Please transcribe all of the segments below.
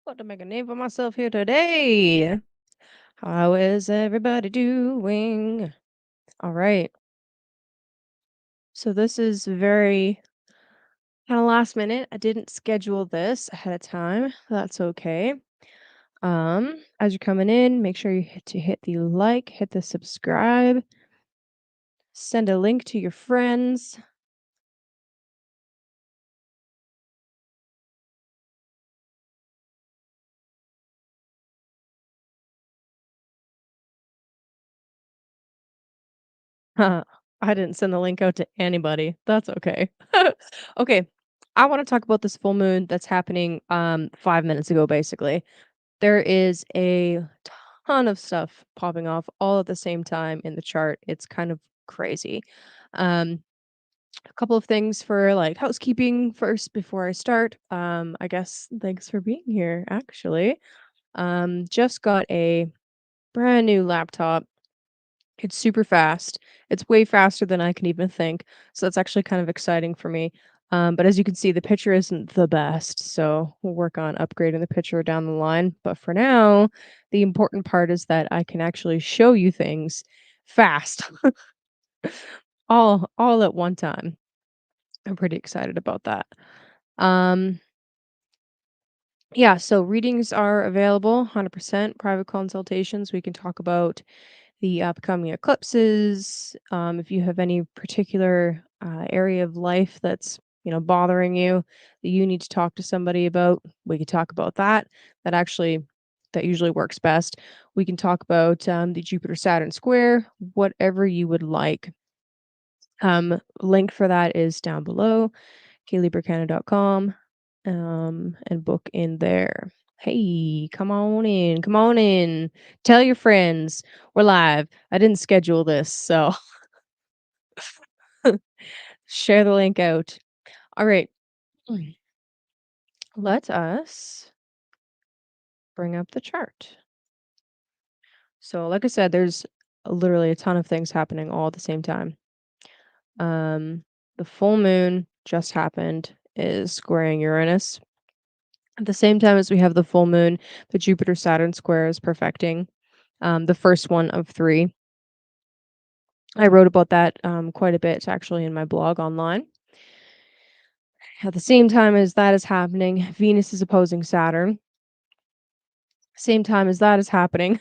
What to make a name for myself here today? How is everybody doing? All right. So this is very kind of last minute. I didn't schedule this ahead of time. That's okay. As you're coming in, make sure you hit the like, hit the subscribe, send a link to your friends. I didn't send the link out to anybody. That's okay. Okay. I want to talk about this full moon that's happening 5 minutes ago basically. There is a ton of stuff popping off all at the same time in the chart. It's kind of crazy. Um, a couple of things for like housekeeping first before I start. I guess thanks for being here, actually. Just got a brand new laptop. It's super fast. It's way faster than I can even think. So that's actually kind of exciting for me. But as you can see, the picture isn't the best. So we'll work on upgrading the picture down the line. But for now, the important part is that I can actually show you things fast, all at one time. I'm pretty excited about that. Um, yeah, so readings are available 100% private consultations. We can talk about the upcoming eclipses. If you have any particular area of life that's bothering you that you need to talk to somebody about, we could talk about that. That usually works best. We can talk about the Jupiter Saturn square, whatever you would like. Link for that is down below, kayleebercannon.com, and book in there. Hey, come on in, come on in. Tell your friends we're live. I didn't schedule this, so share the link out. All right, mm, let us bring up the chart. So, like I said, there's literally a ton of things happening all at the same time. Um, the full moon just happened, is squaring Uranus. At the same time as we have the full moon, the Jupiter Saturn square is perfecting. The first one of three. I wrote about that quite a bit actually in my blog online. At the same time as that is happening, Venus is opposing Saturn. Same time as that is happening,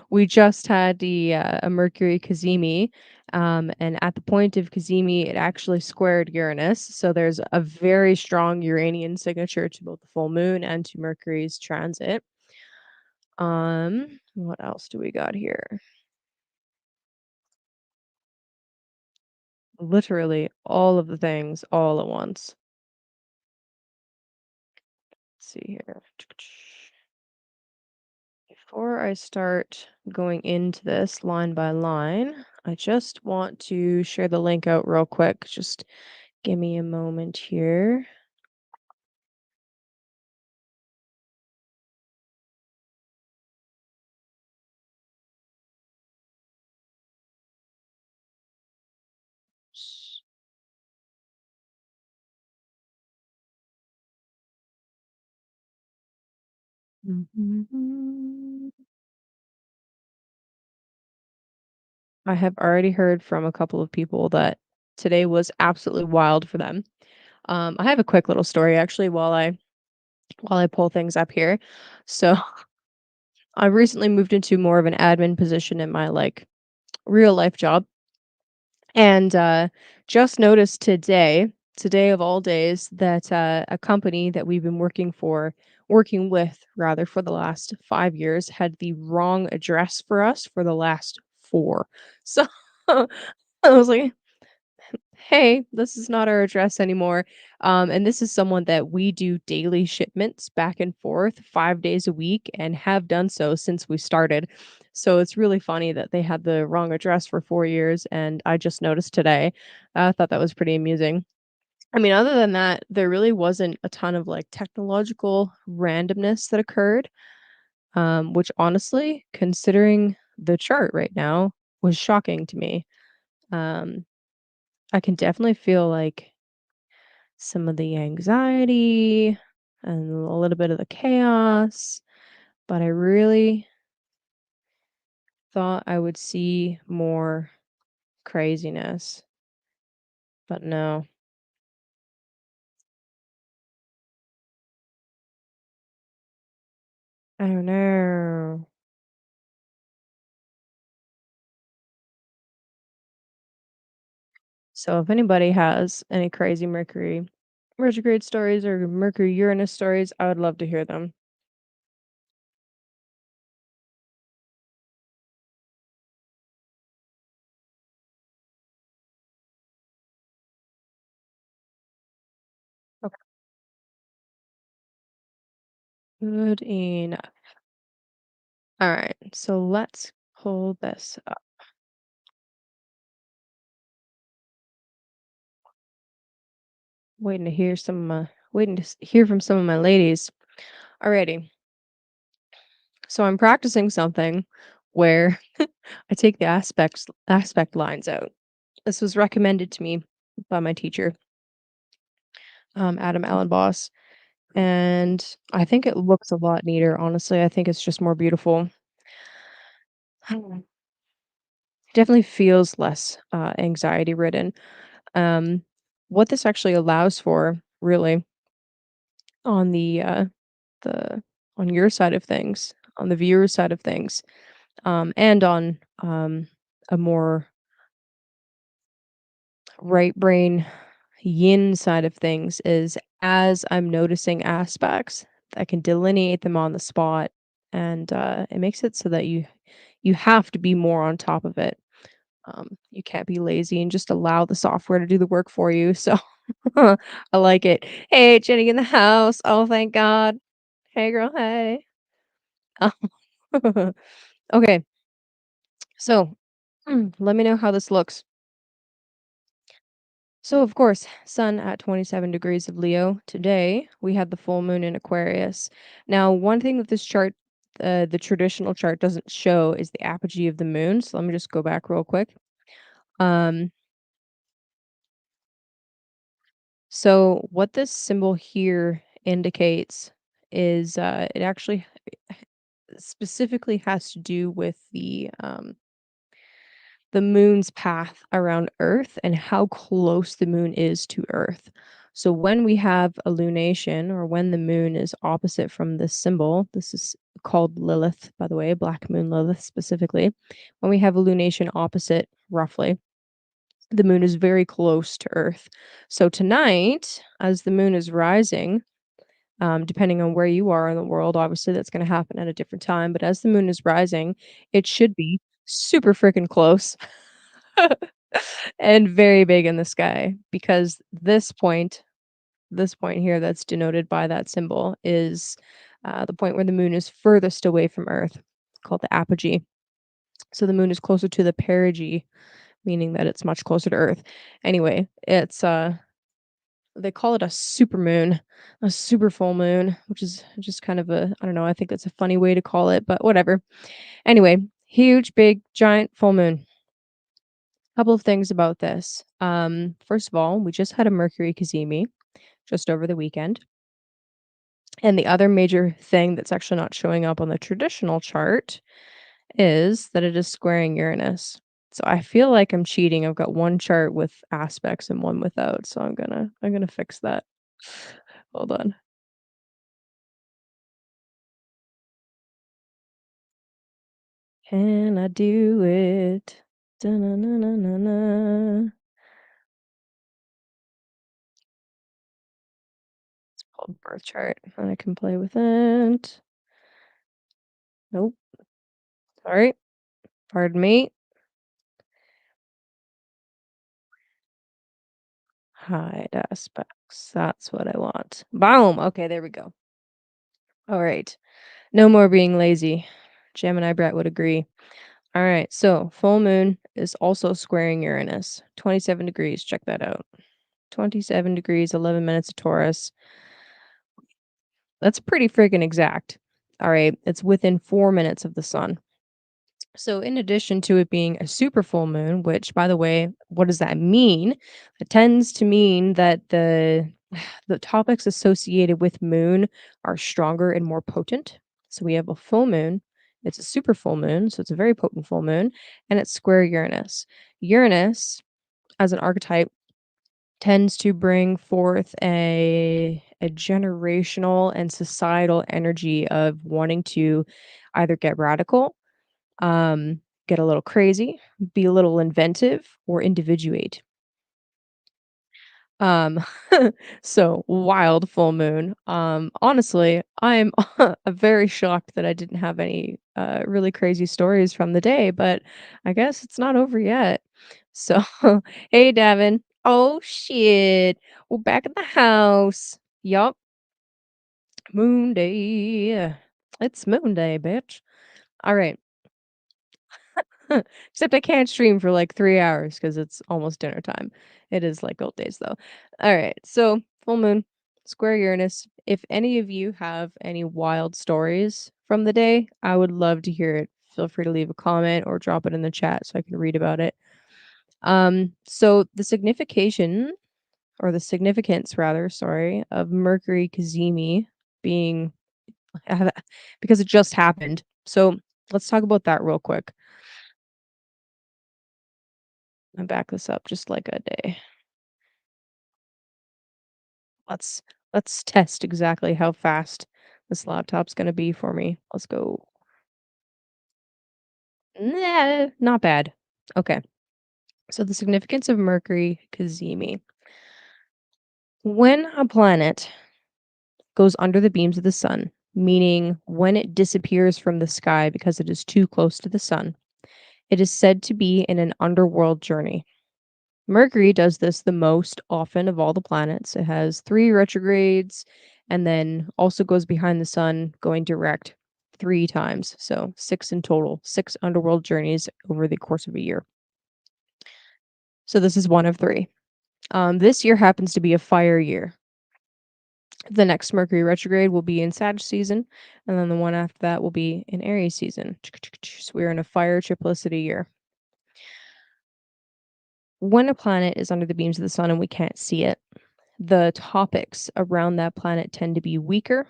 we just had a Mercury cazimi, and at the point of cazimi, it actually squared Uranus. So there's a very strong Uranian signature to both the full moon and to Mercury's transit. What else do we got here? Literally all of the things all at once. Let's see here. Before I start going into this line by line, I just want to share the link out real quick. Just give me a moment here. Mhm. I have already heard from a couple of people that today was absolutely wild for them. I have a quick little story actually while I pull things up here. So I recently moved into more of an admin position in my like real life job. And just noticed today of all days, that a company that we've been working with rather for the last 5 years had the wrong address for us for the last four. So I was like, hey, this is not our address anymore. And this is someone that we do daily shipments back and forth 5 days a week and have done so since we started. So it's really funny that they had the wrong address for 4 years. And I just noticed today. I thought that was pretty amusing. I mean, other than that, there really wasn't a ton of like technological randomness that occurred, which honestly, considering the chart right now, was shocking to me. Um, I can definitely feel like some of the anxiety. and a little bit of the chaos, but I really thought I would see more craziness, but no. Oh no. So if anybody has any crazy Mercury retrograde stories or Mercury Uranus stories, I would love to hear them. Okay. Good enough. All right, so let's pull this up. Waiting to hear from some of my ladies. Alrighty, so I'm practicing something where I take the aspect lines out. This was recommended to me by my teacher, Adam Allen Boss, and I think it looks a lot neater. Honestly, I think it's just more beautiful. Definitely feels less anxiety ridden. Um, what this actually allows for, really, on the on your side of things, on the viewer side of things, and on a more right brain yin side of things, is as I'm noticing aspects, I can delineate them on the spot, and it makes it so that you have to be more on top of it. You can't be lazy and just allow the software to do the work for you. So I like it. Hey, Jenny in the house. Oh, thank God. Hey, girl. Hey. Okay. So let me know how this looks. So, of course, Sun at 27 degrees of Leo. Today, we had the full moon in Aquarius. Now, one thing that this chart, the traditional chart, doesn't show is the apogee of the moon. So, let me just go back real quick. Um, so, what this symbol here indicates is it actually specifically has to do with the moon's path around Earth and how close the moon is to Earth. So when we have a lunation, or when the moon is opposite from this symbol, this is called Lilith, by the way, black moon Lilith specifically. When we have a lunation opposite, roughly, the moon is very close to Earth. So tonight, as the moon is rising, depending on where you are in the world, obviously that's going to happen at a different time. But as the moon is rising, it should be super freaking close and very big in the sky, because this point here that's denoted by that symbol is the point where the moon is furthest away from Earth, called the apogee. So the moon is closer to the perigee, meaning that it's much closer to Earth. Anyway, it's they call it a super moon, a super full moon, which is just kind of a, I don't know, I think that's a funny way to call it, but whatever. Anyway, huge, big, giant full moon. Couple of things about this. First of all, we just had a Mercury cazimi just over the weekend. And the other major thing that's actually not showing up on the traditional chart is that it is squaring Uranus. So I feel like I'm cheating. I've got one chart with aspects and one without. So I'm gonna fix that. Hold on. Can I do it? Da-na-na-na-na-na. It's called birth chart, and I can play with it. Nope. Sorry. Pardon me. Hide aspects. That's what I want. Boom. Okay, there we go. All right. No more being lazy. Gemini Brett would agree. All right. So, full moon is also squaring Uranus. 27 degrees. Check that out. 27 degrees, 11 minutes of Taurus. That's pretty freaking exact. All right. It's within 4 minutes of the sun. So, in addition to it being a super full moon, which, by the way, what does that mean? It tends to mean that The topics associated with moon are stronger and more potent. So we have a full moon. It's a super full moon, so it's a very potent full moon, and it's square Uranus. Uranus, as an archetype, tends to bring forth a generational and societal energy of wanting to either get radical, get a little crazy, be a little inventive, or individuate. Um, so wild full moon. Honestly, I'm very shocked that I didn't have any really crazy stories from the day, but I guess it's not over yet. So, hey, Davin. Oh shit, we're back at the house. Yup, Moon Day. It's Moon Day, bitch. All right. Except I can't stream for like 3 hours because it's almost dinner time. It is like old days though. All right, so full moon, square Uranus. If any of you have any wild stories from the day, I would love to hear it. Feel free to leave a comment or drop it in the chat so I can read about it. So the signification or the significance rather, sorry, of Mercury cazimi being because it just happened. So let's talk about that real quick and back this up just like a day. Let's let's test exactly how fast this laptop's gonna be for me. Let's go. Nah, not bad. Okay. So the significance of Mercury cazimi. When a planet goes under the beams of the sun, meaning when it disappears from the sky because it is too close to the sun, it is said to be in an underworld journey. Mercury does this the most often of all the planets. It has 3 retrogrades and then also goes behind the sun, going direct 3 times. So 6 in total, 6 underworld journeys over the course of a year. So this is one of 3. This year happens to be a fire year. The next Mercury retrograde will be in Sag season, and then the one after that will be in Aries season. So we're in a fire triplicity year. When a planet is under the beams of the sun and we can't see it, the topics around that planet tend to be weaker.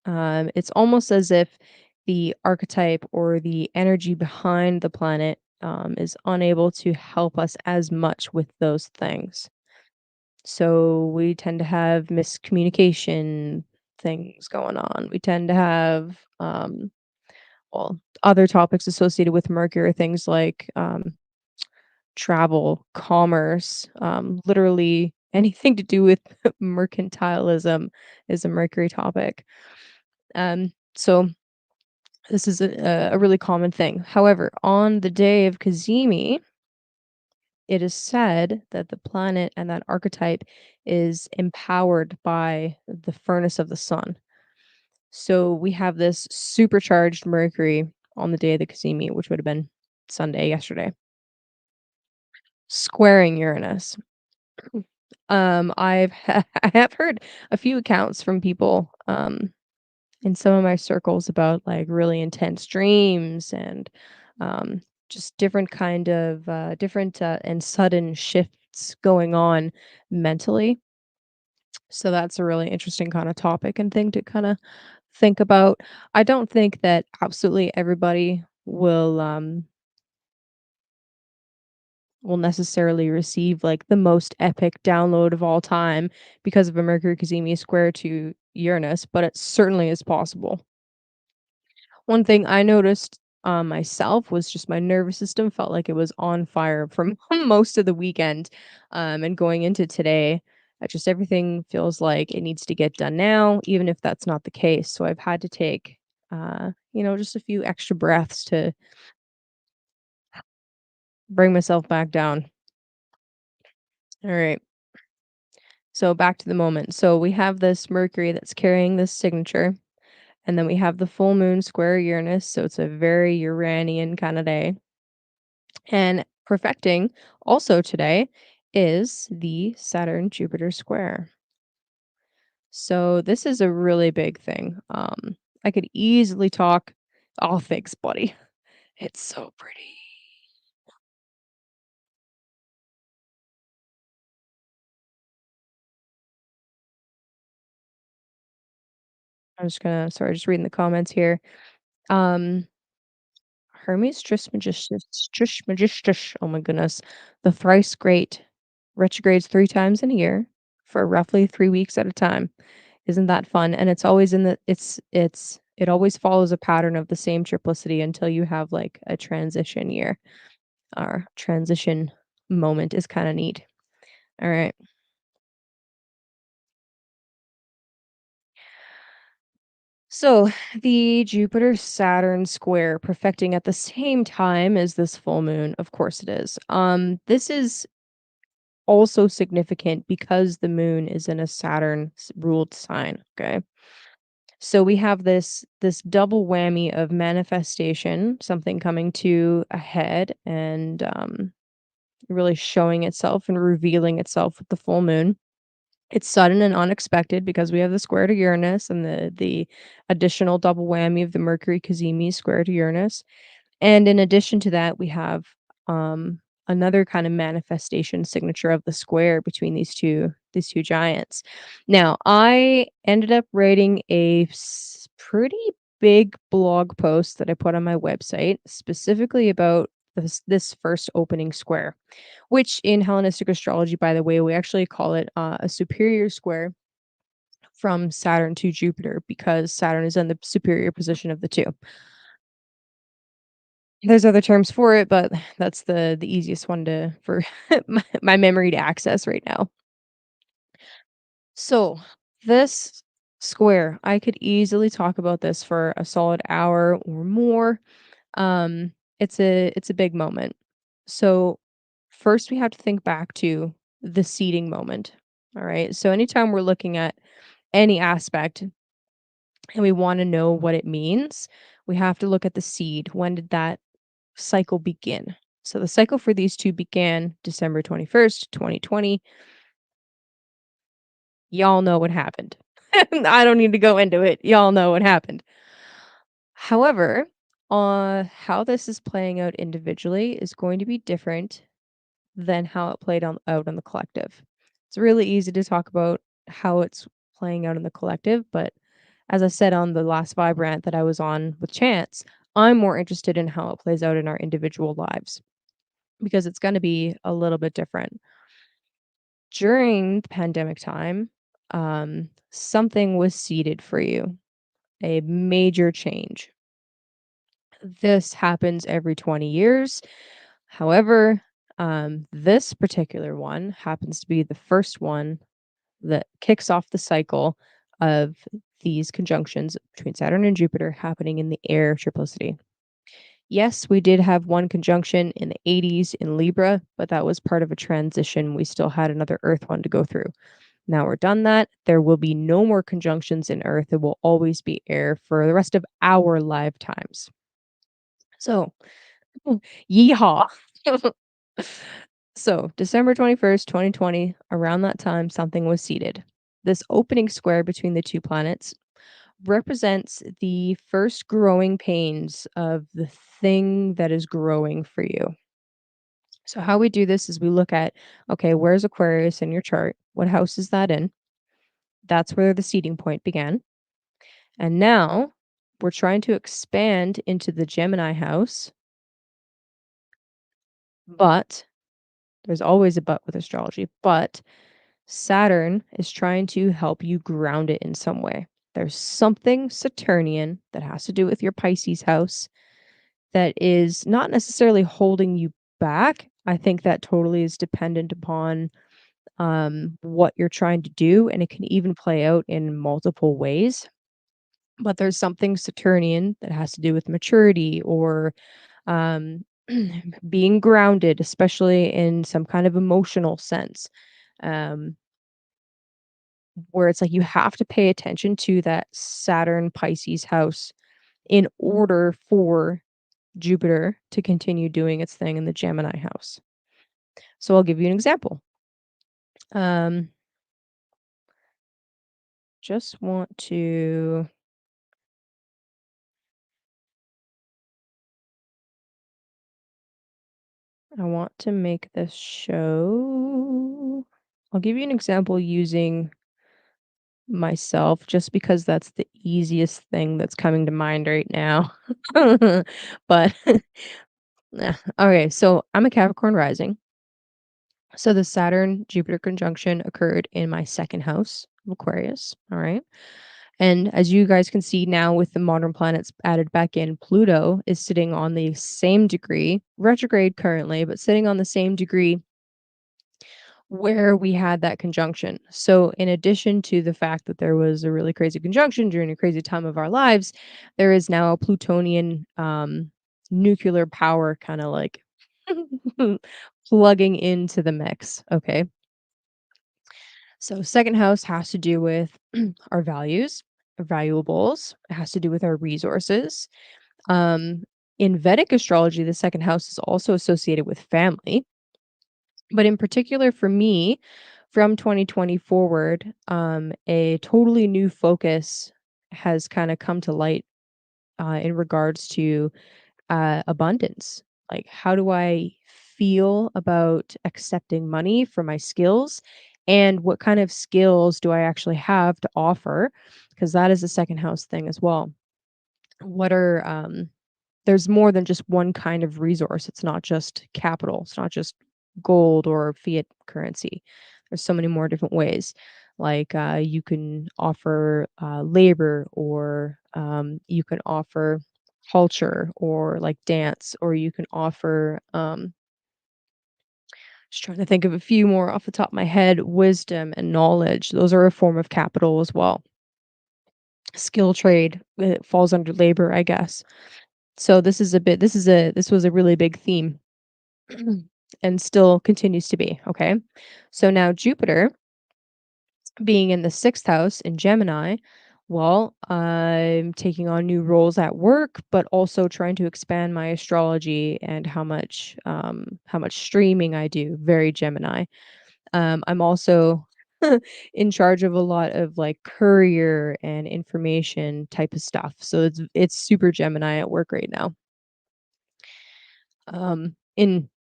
It's almost as if the archetype or the energy behind the planet is unable to help us as much with those things. So we tend to have miscommunication things going on. We tend to have, well, other topics associated with Mercury, are things like travel, commerce, literally anything to do with mercantilism is a Mercury topic. So this is a really common thing. However, on the day of cazimi, it is said that the planet and that archetype is empowered by the furnace of the sun. So we have this supercharged Mercury on the day of the cazimi, which would have been Sunday yesterday, squaring Uranus. I have heard a few accounts from people, in some of my circles about, like, really intense dreams and, um, just different kind of, different, and sudden shifts going on mentally. So that's a really interesting kinda topic and thing to kinda think about. I don't think that absolutely everybody will necessarily receive like the most epic download of all time because of a Mercury cazimi square to Uranus, but it certainly is possible. One thing I noticed myself was just my nervous system felt like it was on fire from most of the weekend, and going into today. Just everything feels like it needs to get done now, even if that's not the case. So I've had to take, just a few extra breaths to bring myself back down. All right. So back to the moment. So we have this Mercury that's carrying this signature, and then we have the full moon square Uranus. So it's a very Uranian kind of day. And perfecting also today is the Saturn Jupiter square. So this is a really big thing. I could easily talk. Oh, thanks, buddy. It's so pretty. I'm just gonna sorry, just reading the comments here. Um, Hermes Trismegistus, oh my goodness. The thrice great retrogrades 3 times in a year for roughly 3 weeks at a time. Isn't that fun? And it's always in the it always follows a pattern of the same triplicity until you have, like, a transition year. Our transition moment is kinda neat. Alright. So, the Jupiter-Saturn square perfecting at the same time as this full moon, of course it is. This is also significant because the moon is in a Saturn ruled sign, okay? So we have this double whammy of manifestation, something coming to a head and really showing itself and revealing itself with the full moon. It's sudden and unexpected because we have the square to Uranus and the additional double whammy of the Mercury cazimi square to Uranus. And in addition to that, we have another kind of manifestation signature of the square between these two giants. Now, I ended up writing a pretty big blog post that I put on my website specifically about this first opening square, which in Hellenistic astrology, by the way, we actually call it a superior square from Saturn to Jupiter because Saturn is in the superior position of the two. There's other terms for it, but that's the easiest one to for my memory to access right now. So, this square, I could easily talk about this for a solid hour or more. It's a big moment. So, first we have to think back to the seeding moment. All right? So anytime we're looking at any aspect and we want to know what it means, we have to look at the seed. When did that cycle begin? So the cycle for these two began December 21st, 2020. Y'all know what happened. I don't need to go into it. Y'all know what happened. However, how this is playing out individually is going to be different than how it played out on the collective. It's really easy to talk about how it's playing out in the collective, but as I said on the last Vibrant that I was on with Chance, I'm more interested in how it plays out in our individual lives because it's going to be a little bit different. During the pandemic time, something was seeded for you, a major change. This happens every 20 years. However, this particular one happens to be the first one that kicks off the cycle of these conjunctions between Saturn and Jupiter happening in the air triplicity. Yes, we did have one conjunction in the 80s in Libra, but that was part of a transition. We still had another Earth one to go through. Now we're done that. There will be no more conjunctions in Earth. It will always be air for the rest of our lifetimes. So, yeehaw. So, December 21st, 2020, around that time, something was seeded. This opening square between the two planets represents the first growing pains of the thing that is growing for you. So, how we do this is we look at, okay, where's Aquarius in your chart? What house is that in? That's where the seeding point began. And now we're trying to expand into the Gemini house, but there's always a but with astrology, but Saturn is trying to help you ground it in some way. There's something Saturnian that has to do with your Pisces house that is not necessarily holding you back. I think that totally is dependent upon what you're trying to do, and it can even play out in multiple ways. But there's something Saturnian that has to do with maturity or um, being grounded, especially in some kind of emotional sense. Um, where it's like you have to pay attention to that Saturn Pisces house in order for Jupiter to continue doing its thing in the Gemini house. So I'll give you an example. Um, just want to I want to make this show. I'll give you an example using myself just because that's the easiest thing that's coming to mind right now. But okay, so I'm a Capricorn rising. So the Saturn Jupiter conjunction occurred in my second house of Aquarius. All right. And as you guys can see now with the modern planets added back in, Pluto is sitting on the same degree, retrograde currently, but sitting on the same degree where we had that conjunction. So, in addition to the fact that there was a really crazy conjunction during a crazy time of our lives, there is now a Plutonian nuclear power kind of like plugging into the mix. Okay. So, second house has to do with our values, our valuables, it has to do with our resources. Um, in Vedic astrology, the second house is also associated with family. But in particular for me, from 2020 forward, a totally new focus has kind of come to light in regards to abundance. Like, how do I feel about accepting money for my skills? And what kind of skills do I actually have to offer? Because that is a second house thing as well. What are there's more than just one kind of resource. It's not just capital. It's not just gold or fiat currency. There's so many more different ways. Like you can offer labor, or you can offer culture, or like dance, or you can offer. Just trying to think of a few more off the top of my head. Wisdom and knowledge. Those are a form of capital as well. Skill trade, it falls under labor, I guess. So this was a really big theme and still continues to be, okay? So now Jupiter being in the 6th house in Gemini, well, I'm taking on new roles at work, but also trying to expand my astrology and how much streaming I do, very Gemini. I'm also in charge of a lot of like courier and information type of stuff. So it's super Gemini at work right now.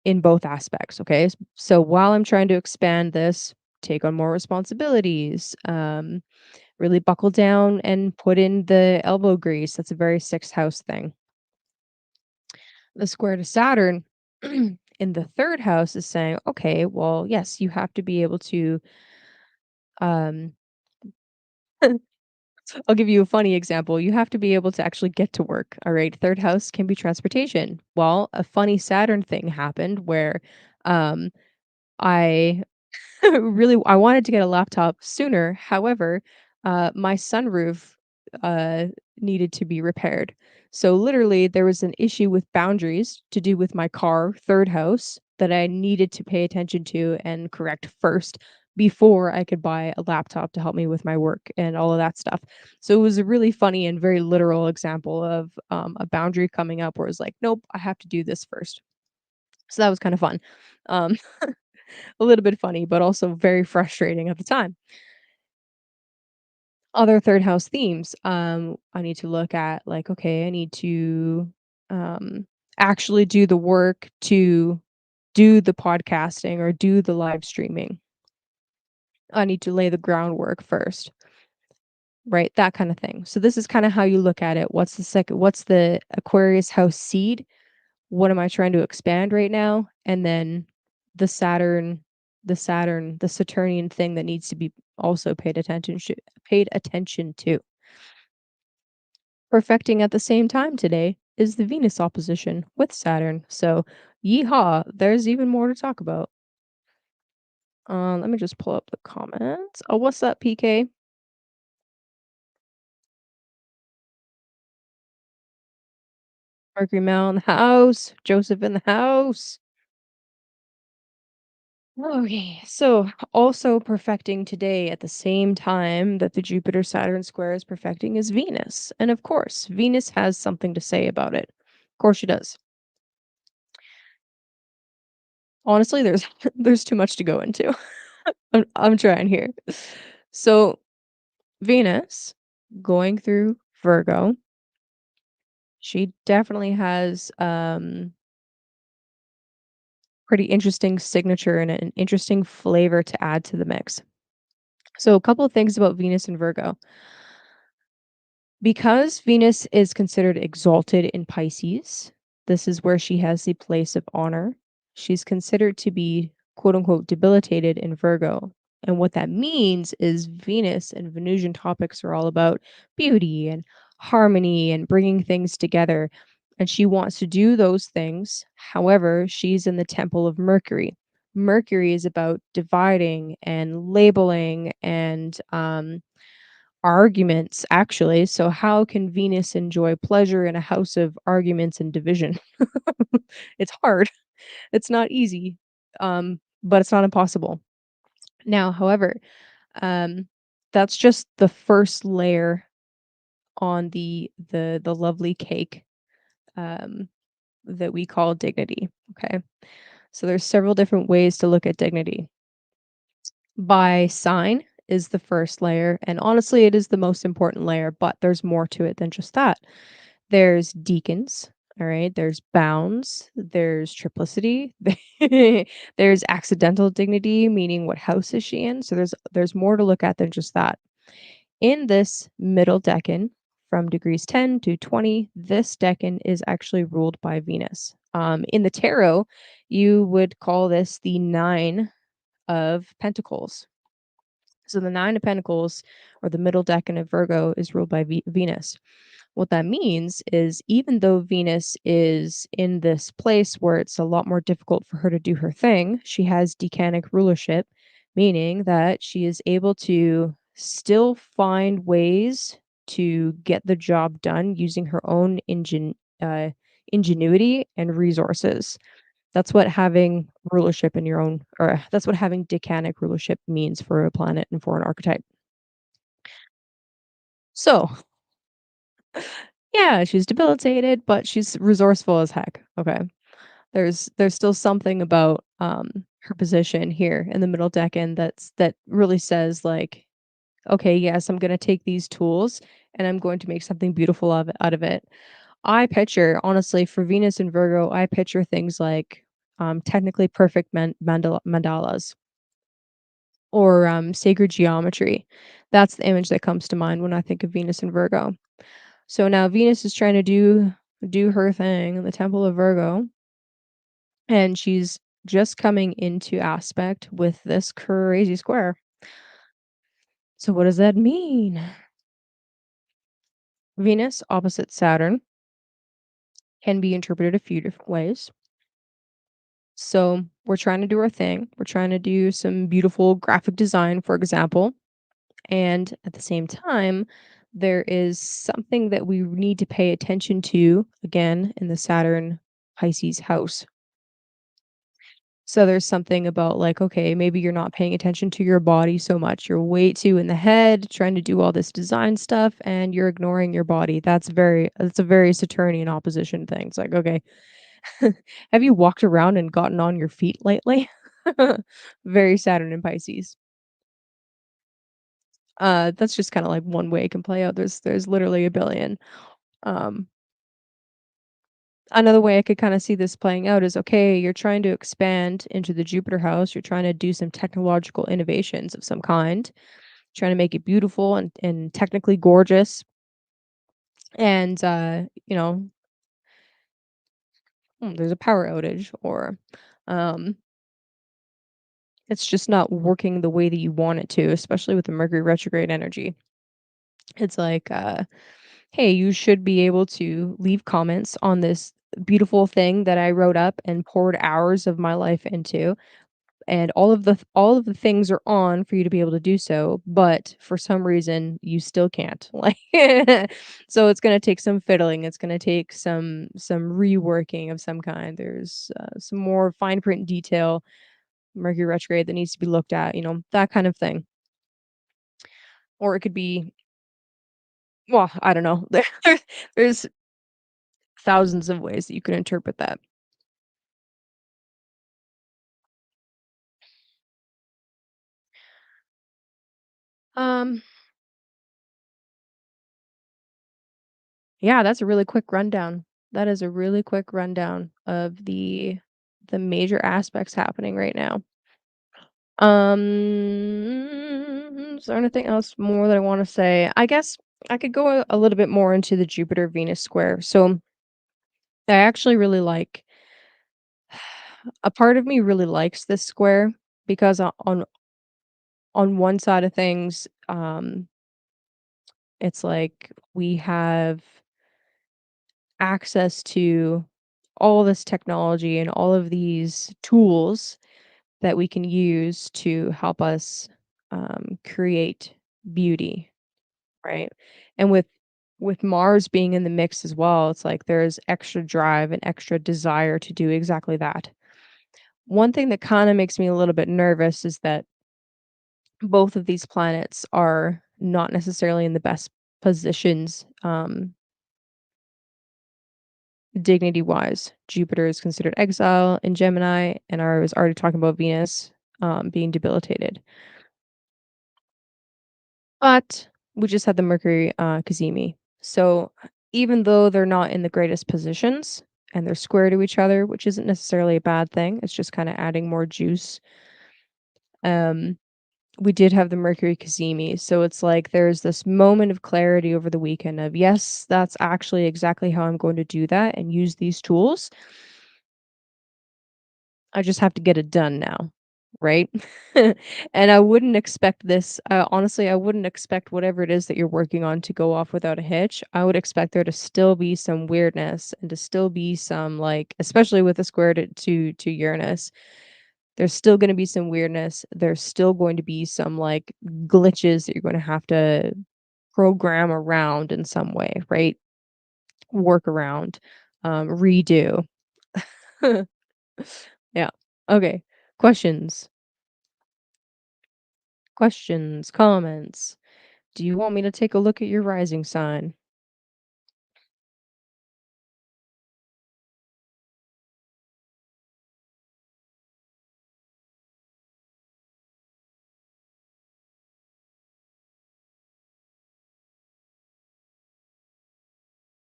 In both aspects, okay? So while I'm trying to expand this, take on more responsibilities, really buckle down and put in the elbow grease. That's a very 6th house thing. The square to Saturn in the 3rd house is saying, okay, well, yes, you have to be able to um I'll give you a funny example. You have to be able to actually get to work. All right. 3rd house can be transportation. Well, a funny Saturn thing happened where um I really I wanted to get a laptop sooner. However, my sunroof uh, needed to be repaired. So literally, there was an issue with boundaries to do with my car, 3rd house, that I needed to pay attention to and correct first before I could buy a laptop to help me with my work and all of that stuff. So it was a really funny and very literal example of a boundary coming up where it's like, nope, I have to do this first. So that was kind of fun. Um, a little bit funny, but also very frustrating at the time. Other 3rd house themes, I need to look at like, okay, I need to actually do the work to do the podcasting or do the live streaming. I need to lay the groundwork first, right? That kind of thing. So this is kind of how you look at it. What's the Aquarius house seed? What am I trying to expand right now? And then the Saturn, the Saturnian thing that needs to be also paid attention to. Perfecting at the same time today is the Venus opposition with Saturn. So, yeehaw, there's even more to talk about. Let me just pull up the comments. Oh, what's up, PK? Mercury Mel in the house. Joseph in the house. Okay, so also perfecting today at the same time that the Jupiter Saturn square is perfecting is Venus. And of course, Venus has something to say about it. Of course she does. Honestly, there's there's too much to go into. I'm trying here. So, Venus going through Virgo, she definitely has pretty interesting signature and an interesting flavor to add to the mix. So, a couple of things about Venus and Virgo. Because Venus is considered exalted in Pisces, this is where she has the place of honor. She's considered to be quote unquote debilitated in Virgo. And what that means is Venus and Venusian topics are all about beauty and harmony and bringing things together. And she wants to do those things. However, she's in the temple of Mercury. Mercury is about dividing and labeling and arguments, actually. So how can Venus enjoy pleasure in a house of arguments and division? It's hard. It's not easy, but it's not impossible. Now, however, um, that's just the first layer on the lovely cake, um, that we call dignity, okay? So there's several different ways to look at dignity. By sign is the first layer, and honestly, it is the most important layer, but there's more to it than just that. There's deacons, all right? There's bounds, there's triplicity, there's accidental dignity, meaning what house is she in? So there's more to look at than just that. In this middle decan, from degrees 10 to 20, this decan is actually ruled by Venus. In the tarot, you would call this the Nine of Pentacles. So the Nine of Pentacles, or the middle decan of Virgo, is ruled by Venus. What that means is even though Venus is in this place where it's a lot more difficult for her to do her thing, she has decanic rulership, meaning that she is able to still find ways to get the job done using her own ingenuity and resources. That's what having rulership in your own, or that's what having decanic rulership means for a planet and for an archetype. So, yeah, she's debilitated, but she's resourceful as heck. Okay. There's still something about her position here in the middle decan that really says like, okay, yes, I'm gonna take these tools and I'm going to make something beautiful out of it. I picture, honestly, for Venus and Virgo, I picture things like technically perfect mandalas or sacred geometry. That's the image that comes to mind when I think of Venus and Virgo. So now Venus is trying to do her thing in the temple of Virgo, and she's just coming into aspect with this crazy square. So what does that mean? Venus opposite Saturn can be interpreted a few different ways. So we're trying to do our thing. We're trying to do some beautiful graphic design, for example. And at the same time, there is something that we need to pay attention to again in the Saturn Pisces house. So there's something about like, okay, maybe you're not paying attention to your body so much. You're way too in the head trying to do all this design stuff and you're ignoring your body. That's a very Saturnian opposition thing. It's like, okay, have you walked around and gotten on your feet lately? Very Saturn and Pisces. That's just kind of like one way it can play out. There's literally a billion. Um, Another way I could kind of see this playing out is okay, you're trying to expand into the Jupiter house, you're trying to do some technological innovations of some kind, trying to make it beautiful and technically gorgeous. And there's a power outage or um it's just not working the way that you want it to, especially with the Mercury retrograde energy. It's like hey, you should be able to leave comments on this beautiful thing that I wrote up and poured hours of my life into, and all of the things are on for you to be able to do so, but for some reason you still can't. Like so it's going to take some fiddling, it's going to take some reworking of some kind. There's some more fine print detail, Mercury retrograde, that needs to be looked at, that kind of thing. Or it could be, well, I don't know. There's thousands of ways that you could interpret that. Um, yeah, that's a really quick rundown. That is a really quick rundown of the major aspects happening right now. Um, Is there anything else more that I wanna say? I guess I could go a little bit more into the Jupiter-Venus square. So, I actually really like a part of me really likes this square because on one side of things, it's like we have access to all this technology and all of these tools that we can use to help us create beauty, right? And with Mars being in the mix as well, it's like there's extra drive and extra desire to do exactly that. One thing that kind of makes me a little bit nervous is that both of these planets are not necessarily in the best positions, dignity wise. Jupiter is considered exile in Gemini, and I was already talking about Venus being debilitated. But we just had the Mercury cazimi. So even though they're not in the greatest positions and they're square to each other, which isn't necessarily a bad thing, it's just kind of adding more juice. Um, we did have the Mercury cazimi, so it's like there's this moment of clarity over the weekend of yes, that's actually exactly how I'm going to do that and use these tools. I just have to get it done now, right? And I wouldn't expect this honestly, I wouldn't expect whatever it is that you're working on to go off without a hitch. I would expect there to still be some weirdness and to still be some, like especially with the square to Uranus, there's still gonna be some weirdness. There's still going to be some, like, glitches that you're gonna have to program around in some way, right? Work around, redo. Yeah. Okay. Questions. Questions, comments. Do you want me to take a look at your rising sign?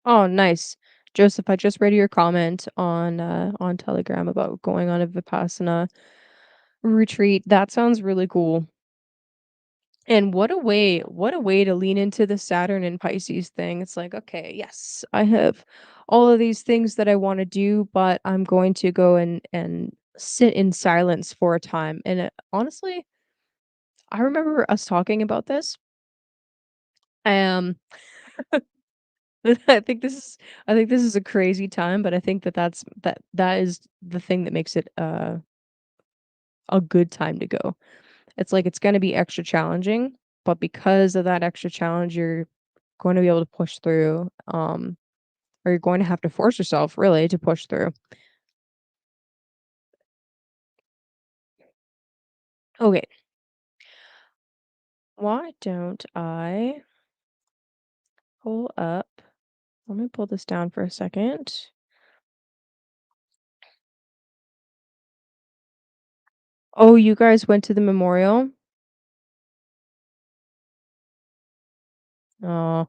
Oh, nice. Joseph, I just read your comment on Telegram about going on a Vipassana retreat. That sounds really cool. And what a way to lean into the Saturn and Pisces thing. It's like, okay, yes, I have all of these things that I want to do, but I'm going to go and sit in silence for a time. And honestly, I remember us talking about this. Um I think this is I think this is a crazy time, but I think that is the thing that makes it a good time to go. It's like it's going to be extra challenging, but because of that extra challenge, you're going to be able to push through, or you're going to have to force yourself really to push through. Okay, why don't I pull up? Let me pull this down for a second. Oh, you guys went to the memorial? Oh,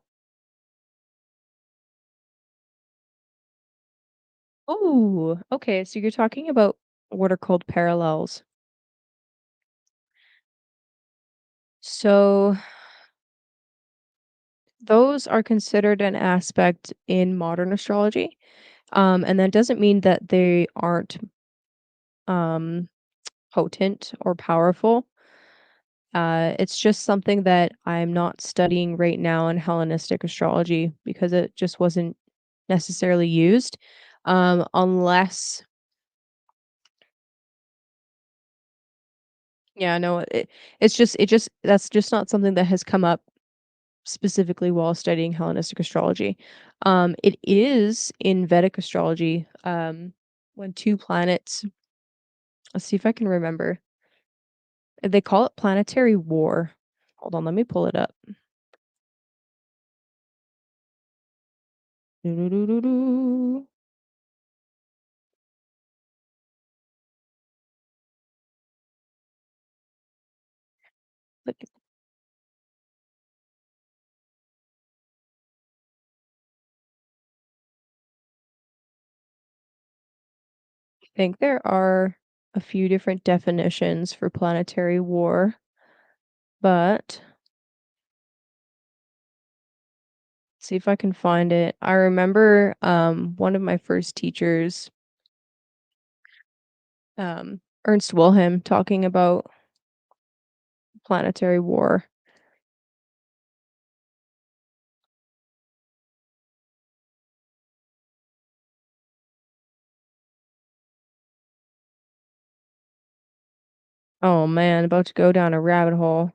oh, okay. So you're talking about what are called parallels. So those are considered an aspect in modern astrology. And that doesn't mean that they aren't um, potent or powerful. It's just something that I'm not studying right now in Hellenistic astrology because it just wasn't necessarily used. Unless, yeah, no, it just that's just not something that has come up specifically while studying Hellenistic astrology. It is in Vedic astrology. When two planets, let's see if I can remember. They call it planetary war. Hold on, let me pull it up. Doo-doo-doo-doo-doo. Look, I think there are a few different definitions for planetary war. But see if I can find it. I remember one of my first teachers, Ernst Wilhelm, talking about planetary war. Oh man, about to go down a rabbit hole.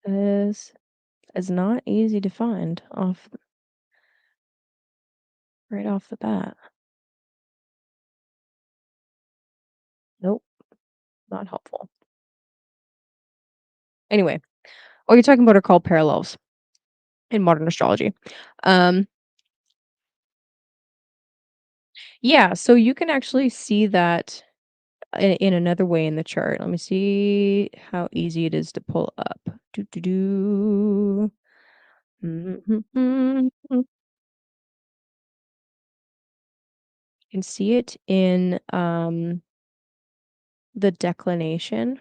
This is not easy to find right off the bat. Nope, not helpful. Anyway, what you're talking about are called parallels in modern astrology. Um, yeah, so you can actually see that in another way in the chart. Let me see how easy it is to pull up. Do do do. Mhm. You can see it in the declination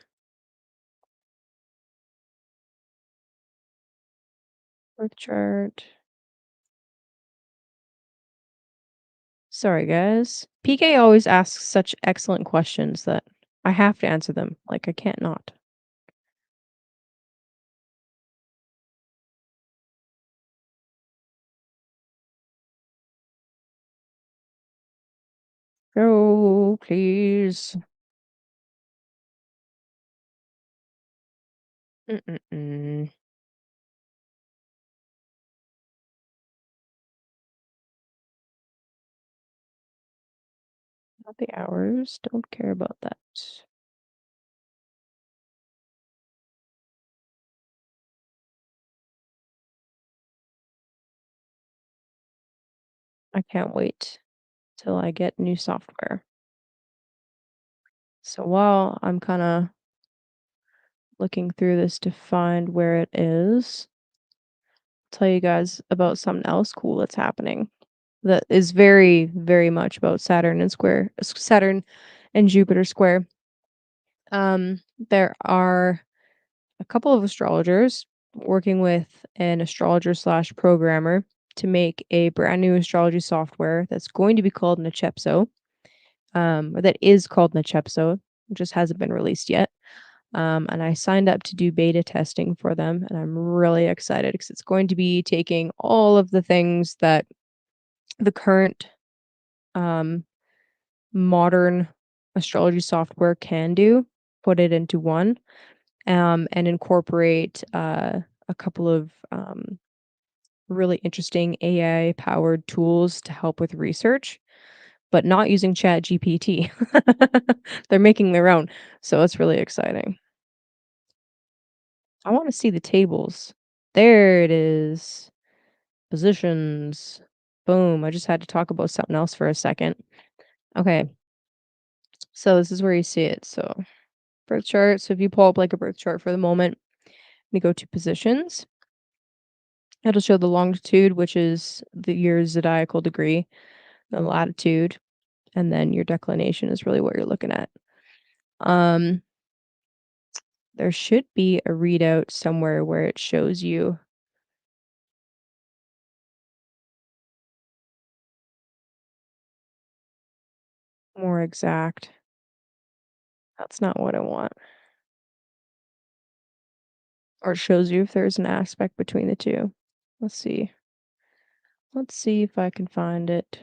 birth chart. Sorry, guys. PK always asks such excellent questions that I have to answer them. Like, I can't not. Go, please. Mm-mm-mm. Not the hours. Don't care about that. I can't wait till I get new software. So while I'm kind of looking through this to find where it is, tell you guys about something else cool that's happening that is very, very much about Saturn and Jupiter square. There are a couple of astrologers working with an astrologer slash programmer to make a brand new astrology software that's going to be called Nachepso, or that is called Nachepso, it just hasn't been released yet. And I signed up to do beta testing for them, and I'm really excited because it's going to be taking all of the things that the current um, modern astrology software can do, put it into one, and incorporate a couple of really interesting AI powered tools to help with research, but not using Chat GPT. They're making their own. So it's really exciting. I want to see the tables. There it is. Positions. Boom. I just had to talk about something else for a second. Okay. So this is where you see it. So birth chart. So if you pull up like a birth chart for the moment, you go to positions. It'll show the longitude, which is your zodiacal degree, the latitude, and then your declination is really what you're looking at. Um, there should be a readout somewhere where it shows you more exact. That's not what I want. Or it shows you if there's an aspect between the two. Let's see. Let's see if I can find it.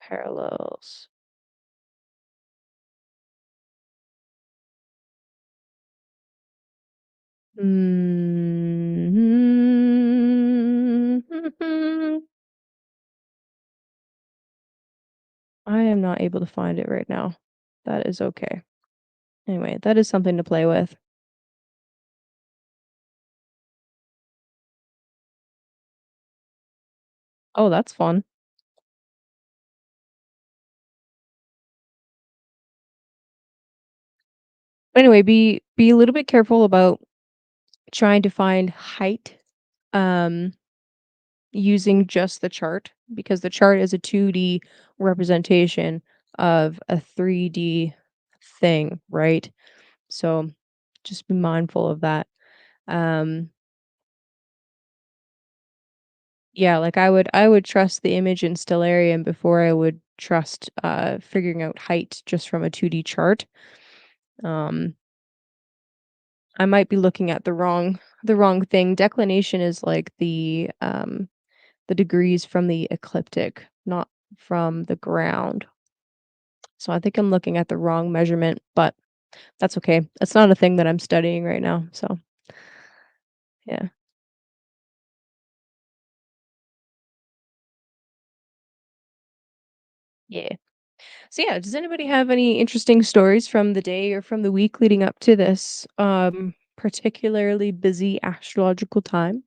Parallels. Mhm. I am not able to find it right now. That is okay. Anyway, that is something to play with. Oh, that's fun. But anyway, be a little bit careful about trying to find height. Um, using just the chart because the chart is a 2D representation of a 3D thing, right? So just be mindful of that. Um, yeah, like I would trust the image in Stellarium before I would trust figuring out height just from a 2D chart. Um, I might be looking at the wrong thing. Declination is like the degrees from the ecliptic, not from the ground. So I think I'm looking at the wrong measurement, but that's okay. It's not a thing that I'm studying right now. So yeah. Yeah. So yeah, does anybody have any interesting stories from the day or from the week leading up to this particularly busy astrological time?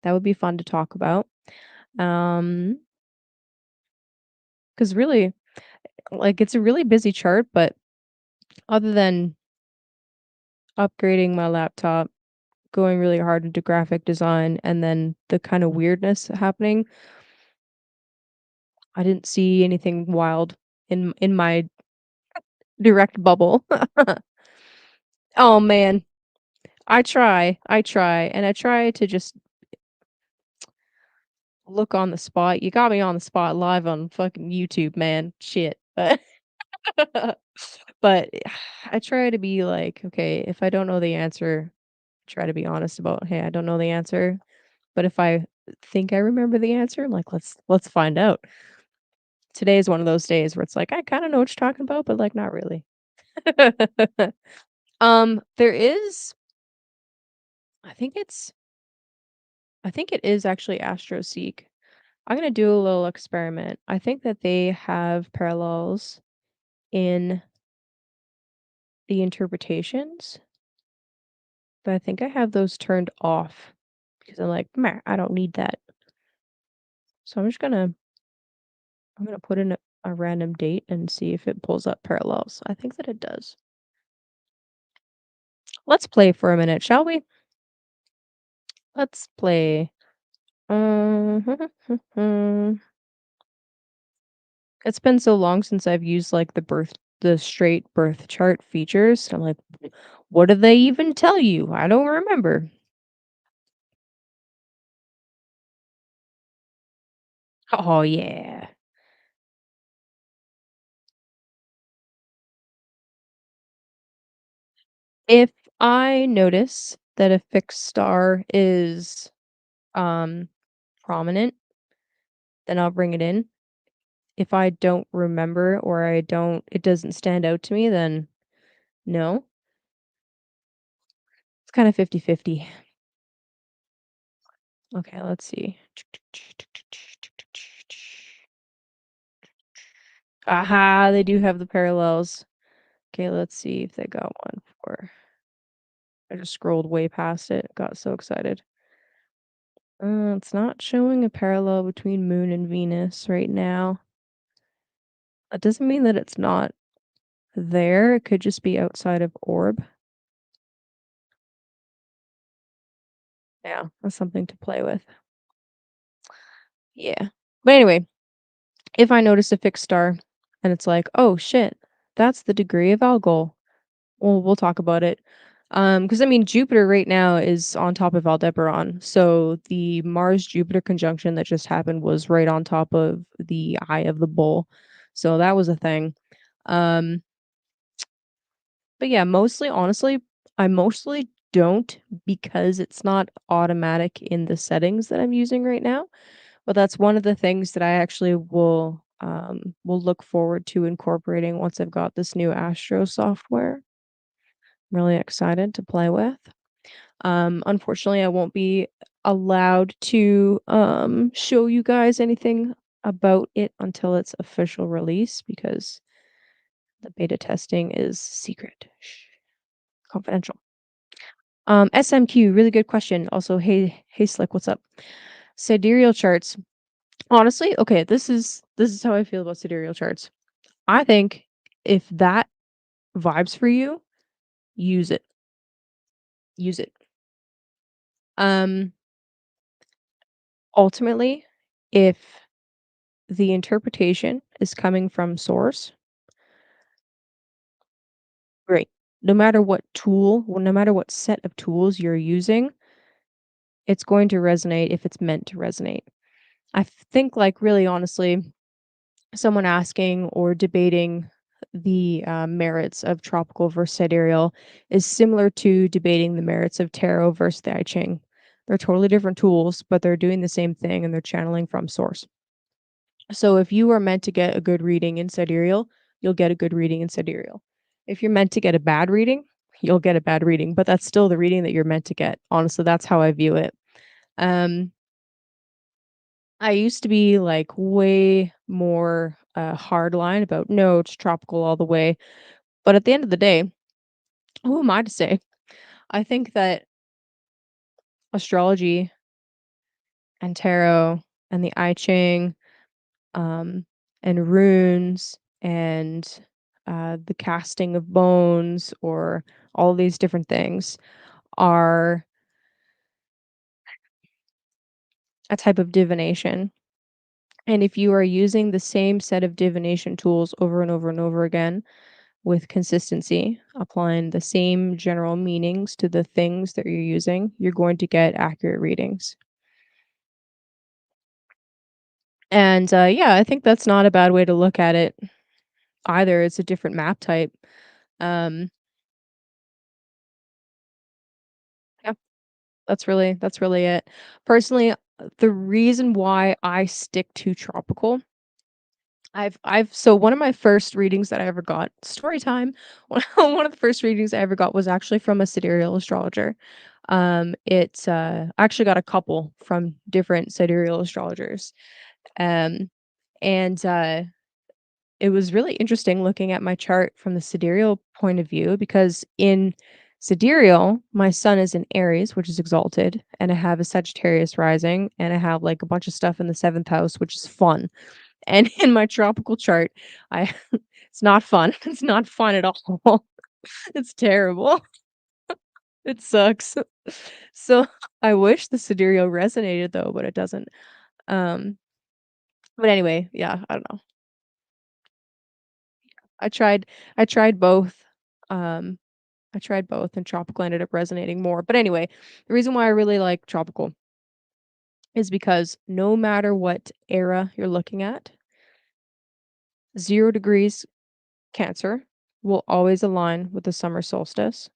That would be fun to talk about. Because really, like it's a really busy chart, but other than upgrading my laptop, going really hard into graphic design, and then the kind of weirdness happening, I didn't see anything wild in my direct bubble. Oh man, I try, and I try to just look on the spot. You got me on the spot live on fucking YouTube, man. Shit. But I try to be like, okay, if I don't know the answer, try to be honest about, hey, I don't know the answer. But if I think I remember the answer, I'm like, let's find out. Today is one of those days where it's like, I kind of know what you're talking about, but like not really. There is, I think it's, I think it is actually AstroSeek. I'm gonna do a little experiment. I think that they have parallels in the interpretations, but I think I have those turned off because I'm like, meh, I don't need that. So I'm gonna put in a random date and see if it pulls up parallels. I think that it does. Let's play for a minute, shall we? Let's play. It's been so long since I've used like the straight birth chart features. I'm like, what do they even tell you? I don't remember. Oh yeah. If I notice that a fixed star is um prominent, then I'll bring it in. If I don't remember or it doesn't stand out to me, then no. It's kind of 50-50. Okay, let's see. Aha, they do have the parallels. Okay, let's see if they got one for. I just scrolled way past it. Got so excited. It's not showing a parallel between Moon and Venus right now. That doesn't mean that it's not there. It could just be outside of orb. Yeah, that's something to play with. Yeah. But anyway, if I notice a fixed star and it's like, oh shit, that's the degree of Algol. Well, we'll talk about it. Because I mean, Jupiter right now is on top of Aldebaran. So the Mars Jupiter conjunction that just happened was right on top of the eye of the bull. So that was a thing. Um, but yeah, mostly, honestly, I mostly don't because it's not automatic in the settings that I'm using right now. But that's one of the things that I actually will look forward to incorporating once I've got this new Astro software. I'm really excited to play with. Unfortunately, I won't be allowed to show you guys anything about it until its official release because the beta testing is secret, confidential. SMQ, really good question. Also, hey Slick, what's up? Sidereal charts. Honestly, okay, this is how I feel about sidereal charts. I think if that vibes for you, use it. Use it. Um Ultimately, if the interpretation is coming from source, great. No matter what tool, well, no matter what set of tools you're using, it's going to resonate if it's meant to resonate. I think, like, really honestly, someone asking or debating the merits of tropical versus sidereal is similar to debating the merits of tarot versus the I Ching. They're totally different tools, but they're doing the same thing and they're channeling from source. So if you are meant to get a good reading in sidereal, you'll get a good reading in sidereal. If you're meant to get a bad reading, you'll get a bad reading, but that's still the reading that you're meant to get. Honestly, that's how I view it. Um, I used to be like way more hard line about no, it's tropical all the way. But at the end of the day, who am I to say? I think that astrology and tarot and the I Ching, um, and runes and the casting of bones or all these different things are a type of divination. And if you are using the same set of divination tools over and over and over again with consistency, applying the same general meanings to the things that you're using, you're going to get accurate readings. And yeah, I think that's not a bad way to look at it either. It's a different map type. Um, yeah, that's really it. Personally, the reason why I stick to tropical, I've so one of my first readings that I ever got, story time. One of the first readings I ever got was actually from a sidereal astrologer. It's I actually got a couple from different sidereal astrologers. Um, and it was really interesting looking at my chart from the sidereal point of view because in sidereal, my sun is in Aries, which is exalted, and I have a Sagittarius rising, and I have like a bunch of stuff in the seventh house, which is fun. And in my tropical chart, I it's not fun. It's not fun at all. It's terrible. It sucks. So I wish the sidereal resonated though, but it doesn't. Um, but anyway, yeah, I don't know. I tried I tried both. Um, I tried both and tropical ended up resonating more. But anyway, the reason why I really like tropical is because no matter what era you're looking at, 0 degrees Cancer will always align with the summer solstice.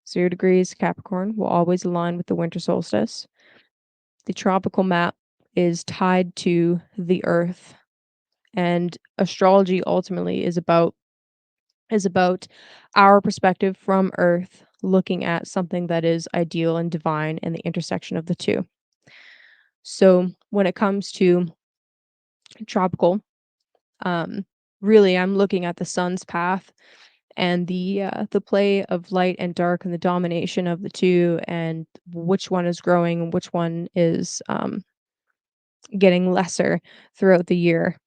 0 degrees Capricorn will always align with the winter solstice. The tropical map is tied to the earth, and astrology ultimately is about our perspective from earth looking at something that is ideal and divine and the intersection of the two. So when it comes to tropical, um really I'm looking at the sun's path and the play of light and dark and the domination of the two and which one is growing and which one is getting lesser throughout the year.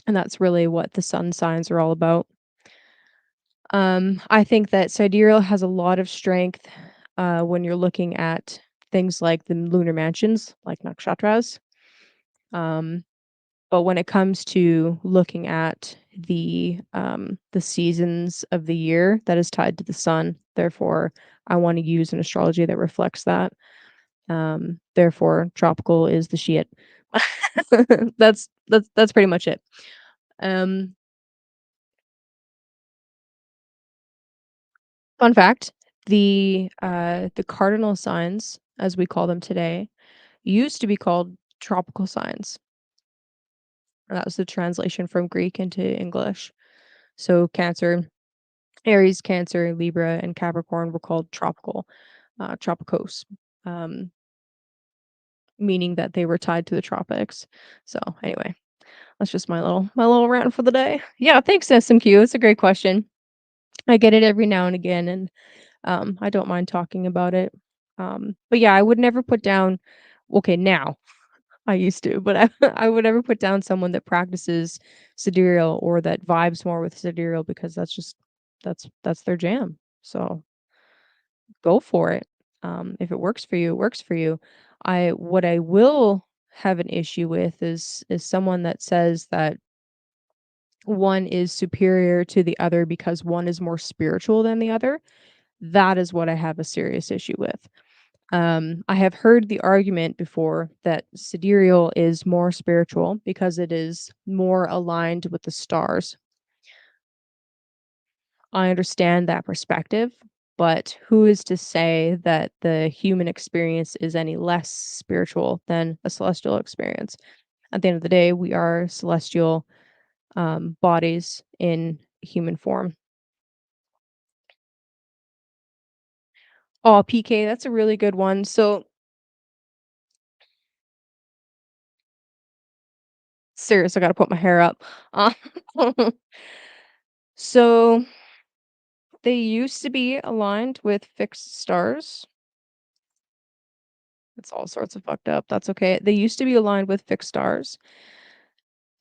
And that's really what the sun signs are all about. I think that sidereal has a lot of strength when you're looking at things like the lunar mansions, like nakshatras. Um, but when it comes to looking at the seasons of the year, that is tied to the sun. Therefore, I want to use an astrology that reflects that. Therefore, tropical is the shit. That's pretty much it. Um, Fun fact, the cardinal signs, as we call them today, used to be called tropical signs. That was the translation from Greek into English. So Cancer, Aries, Cancer, Libra, and Capricorn were called tropical, tropicos, um, meaning that they were tied to the tropics. So anyway, that's just my little rant for the day. Yeah, thanks, SMQ. It's a great question. I get it every now and again, and I don't mind talking about it. But yeah, I would never put down. Okay, now I used to, but I, I would never put down someone that practices sidereal or that vibes more with sidereal because that's their jam. So go for it. If it works for you, it works for you. I what I will have an issue with is someone that says that one is superior to the other because one is more spiritual than the other. That is what I have a serious issue with. I have heard the argument before that sidereal is more spiritual because it is more aligned with the stars. I understand that perspective, but who is to say that the human experience is any less spiritual than a celestial experience? At the end of the day, we are celestial bodies in human form. Oh, PK, that's a really good one. So, serious, I gotta put my hair up. Uh, so, they used to be aligned with fixed stars. It's all sorts of fucked up. That's okay. They used to be aligned with fixed stars.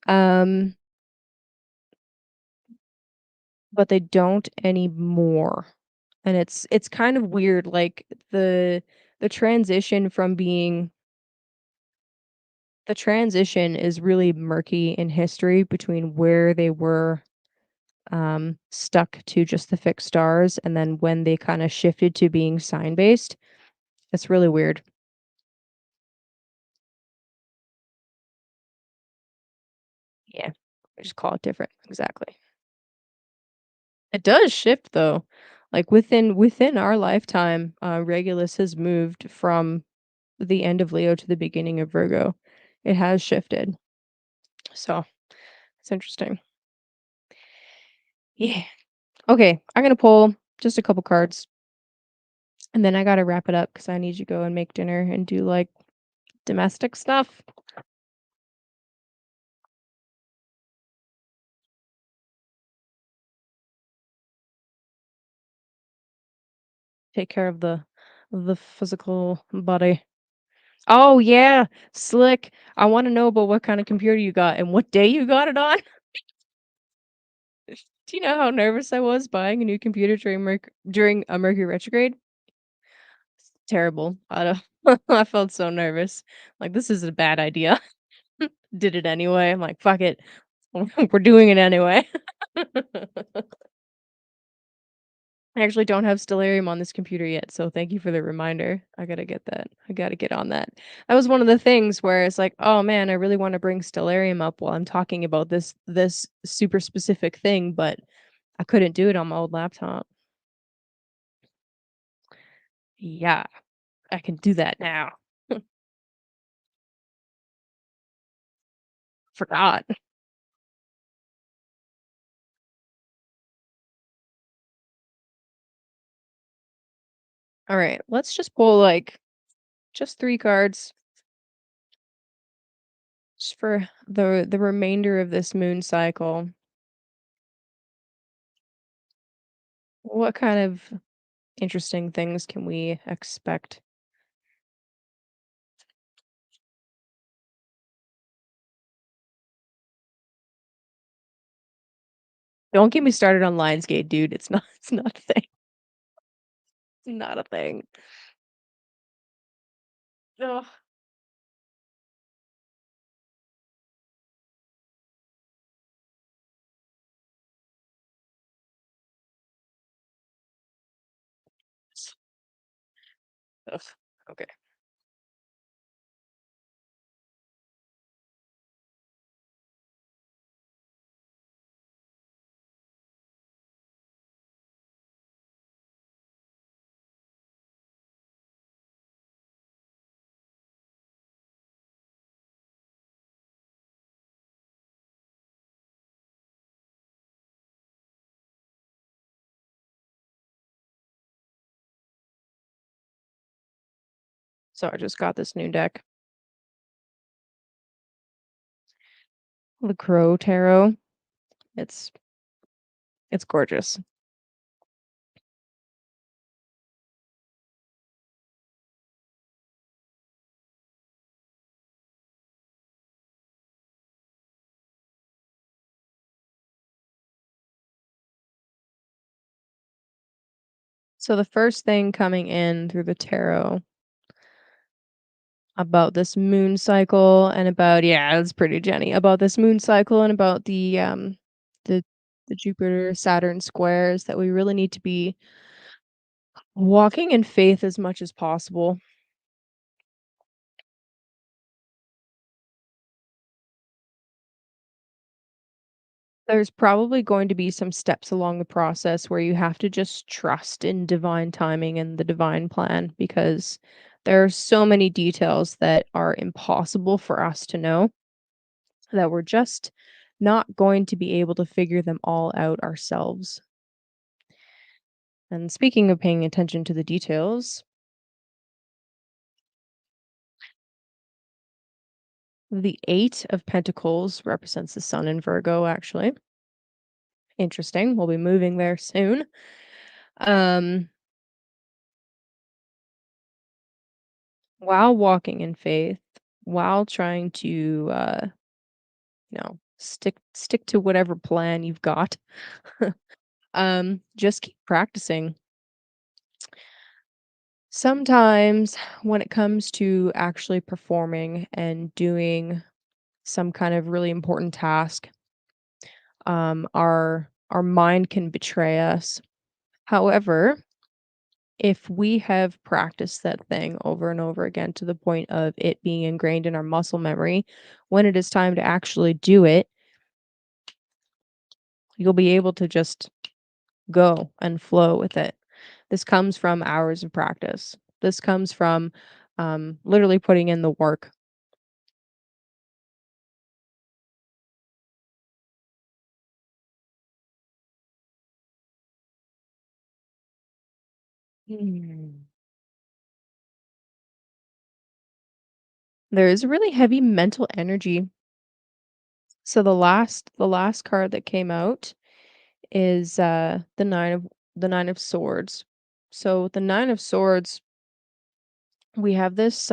Um, but they don't anymore. And it's kind of weird, like the transition from being the transition is really murky in history between where they were stuck to just the fixed stars and then when they kind of shifted to being sign based. It's really weird. Yeah. I just call it different. Exactly. It does shift though. Like within our lifetime, Regulus has moved from the end of Leo to the beginning of Virgo. It has shifted. So it's interesting. Yeah. Okay. I'm gonna pull just a couple cards and then I gotta wrap it up because I need to go and make dinner and do like domestic stuff. Take care of the physical body. Oh yeah, Slick. I want to know about what kind of computer you got and what day you got it on. Do you know how nervous I was buying a new computer during a Mercury retrograde? Terrible. I don't I felt so nervous. Like this is a bad idea. Did it anyway. I'm like, fuck it. We're doing it anyway. I actually don't have Stellarium on this computer yet, so thank you for the reminder. I gotta get that. I gotta get on that. That was one of the things where it's like, oh man, I really want to bring Stellarium up while I'm talking about this super specific thing, but I couldn't do it on my old laptop. Yeah, I can do that now. Forgot. All right, let's just pull like just 3 cards just for the remainder of this moon cycle. What kind of interesting things can we expect? Don't get me started on Lionsgate, dude. It's not it's not a thing. It's not a thing. Ugh. Ugh. Okay. So I just got this new deck. The Crow Tarot. It's it's gorgeous. So the first thing coming in through the tarot about this moon cycle and about yeah, it's pretty Jenny, about this moon cycle and about the the Jupiter Saturn squares that we really need to be walking in faith as much as possible. There's probably going to be some steps along the process where you have to just trust in divine timing and the divine plan because there are so many details that are impossible for us to know that we're just not going to be able to figure them all out ourselves. And speaking of paying attention to the details, the 8 of Pentacles represents the sun in Virgo, actually. Interesting. We'll be moving there soon. Um, while walking in faith, while trying to stick to whatever plan you've got. Just keep practicing. Sometimes when it comes to actually performing and doing some kind of really important task, our mind can betray us. However, if we have practiced that thing over and over again to the point of it being ingrained in our muscle memory, when it is time to actually do it, you'll be able to just go and flow with it. This comes from hours of practice. This comes from literally putting in the work. Mm. There is a really heavy mental energy. So the last card that came out is the 9 of swords. So the 9 of swords, we have this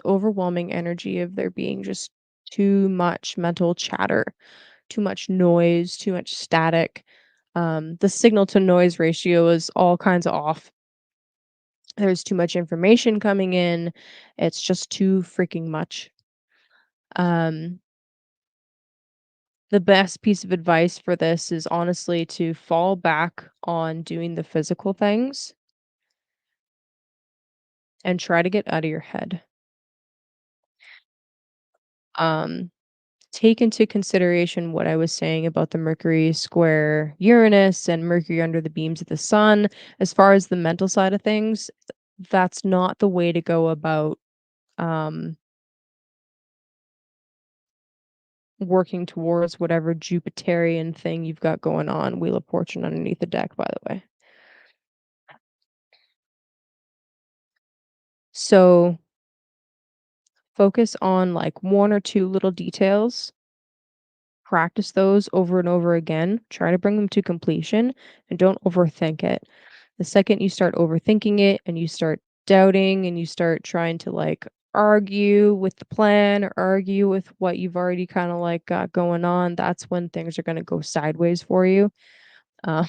overwhelming energy of there being just too much mental chatter, too much noise, too much static. The signal to noise ratio is all kinds of off. There's too much information coming in. It's just too freaking much. Um, the best piece of advice for this is honestly to fall back on doing the physical things and try to get out of your head. Um, take into consideration what I was saying about the Mercury square Uranus and Mercury under the beams of the sun. As far as the mental side of things, that's not the way to go about um, working towards whatever Jupiterian thing you've got going on. Wheel of Fortune underneath the deck, by the way. So focus on like one or two little details. Practice those over and over again. Try to bring them to completion and don't overthink it. The second you start overthinking it and you start doubting and you start trying to like argue with the plan or argue with what you've already kind of like got going on, that's when things are going to go sideways for you. Uh,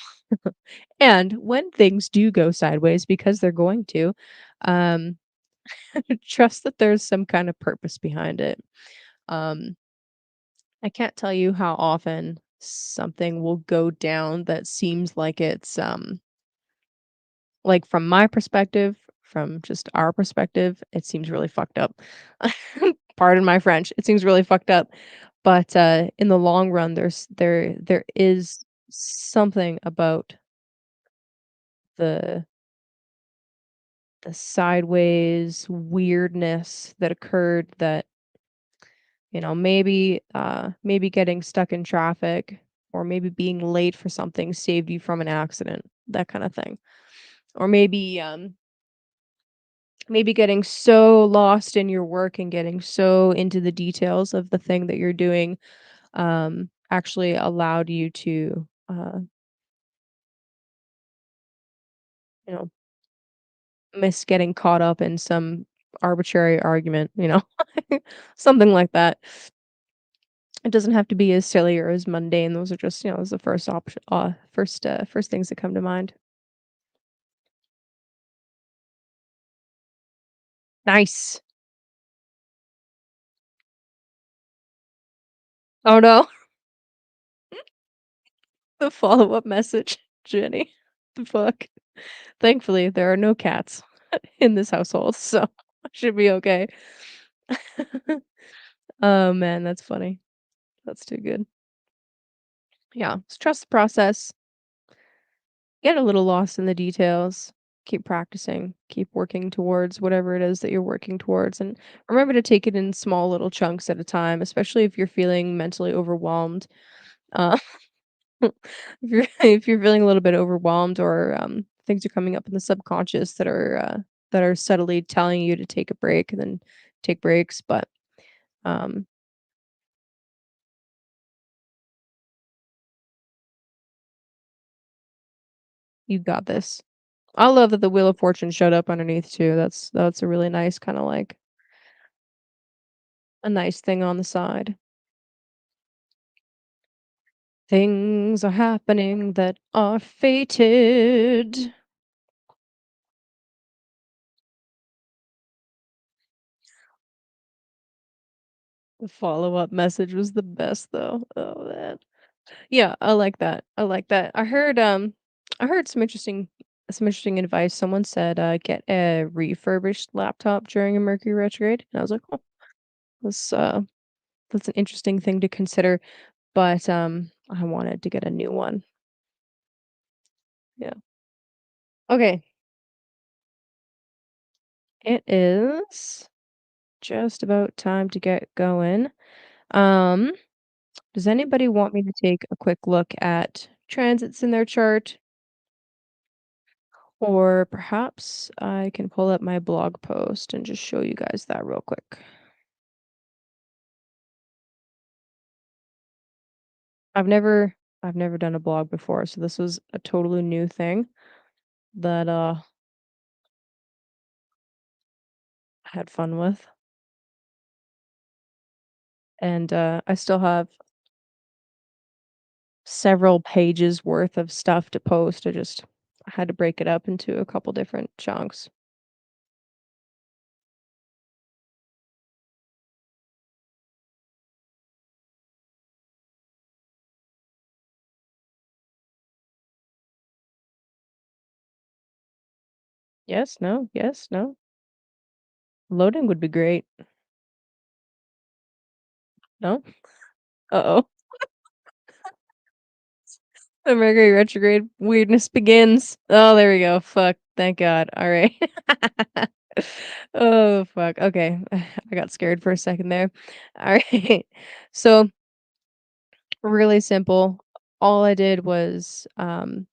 and when things do go sideways, because they're going to, um, trust that there's some kind of purpose behind it. Um, I can't tell you how often something will go down that seems like it's like from my perspective, from just our perspective, it seems really fucked up. Pardon my French. It seems really fucked up. But in the long run there is something about the the sideways weirdness that occurred that maybe getting stuck in traffic or maybe being late for something saved you from an accident, that kind of thing. Or maybe getting so lost in your work and getting so into the details of the thing that you're doing actually allowed you to you know miss getting caught up in some arbitrary argument. Something like that. It doesn't have to be as silly or as mundane. Those are just, those the first option first things that come to mind. Nice. Oh, no. The follow-up message, Jenny. The fuck? Thankfully, there are no cats in this household, so I should be okay. Oh, man, that's funny. That's too good. Yeah, just trust the process, get a little lost in the details, keep practicing, keep working towards whatever it is that you're working towards, and remember to take it in small little chunks at a time, especially if you're feeling mentally overwhelmed. Uh, if you're feeling a little bit overwhelmed or things are coming up in the subconscious that are subtly telling you to take a break and then take breaks, but um, you got this. I love that the Wheel of Fortune showed up underneath too. That's a really nice kind of like a nice thing on the side. Things are happening that are fated. The follow-up message was the best though. Oh man. Yeah, I like that. I like that. I heard some interesting advice. Someone said get a refurbished laptop during a Mercury retrograde. And I was like, "Oh, that's that's an interesting thing to consider." But I wanted to get a new one. Yeah. Okay. It is just about time to get going. Um, does anybody want me to take a quick look at transits in their chart? Or perhaps I can pull up my blog post and just show you guys that real quick. I've never I've never done a blog before, so this was a totally new thing that I had fun with. And I still have several pages worth of stuff to post. I had to break it up into a couple different chunks. Yes, no, yes, no. Loading would be great. No? Uh-oh. The Mercury retrograde weirdness begins. Oh, there we go. Fuck. Thank God. All right. Oh, fuck. Okay. I got scared for a second there. All right. So, really simple. All I did was go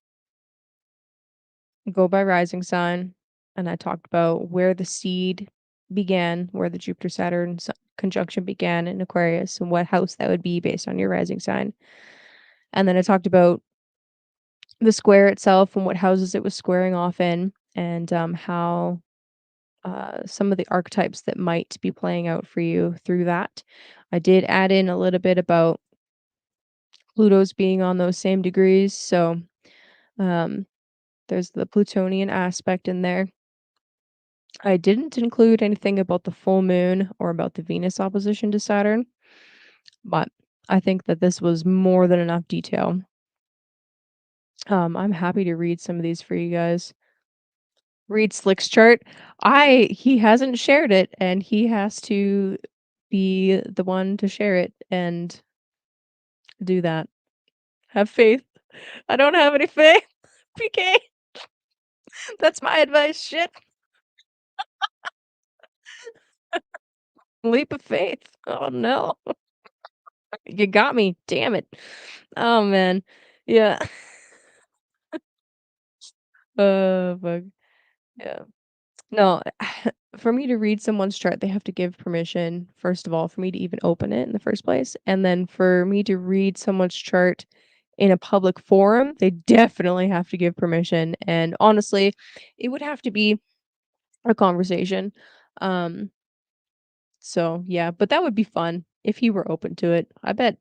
by rising sign, and I talked about where the seed began, where the Jupiter Saturn conjunction began in Aquarius, and what house that would be based on your rising sign. And then I talked about the square itself and what houses it was squaring off in, and how some of the archetypes that might be playing out for you through that. I did add in a little bit about Pluto's being on those same degrees, so um, there's the Plutonian aspect in there. I didn't include anything about the full moon or about the Venus opposition to Saturn, but I think that this was more than enough detail. I'm happy to read some of these for you guys. Read Slick's chart. He hasn't shared it, and he has to be the one to share it and do that. Have faith. I don't have any faith. PK. That's my advice. Shit. Leap of faith. Oh no. You got me. Damn it. Oh man. Yeah. Fuck. Yeah. No, for me to read someone's chart, they have to give permission, first of all, for me to even open it in the first place. And then for me to read someone's chart in a public forum, they definitely have to give permission. And honestly, it would have to be a conversation. Um, so yeah, but that would be fun if he were open to it. I bet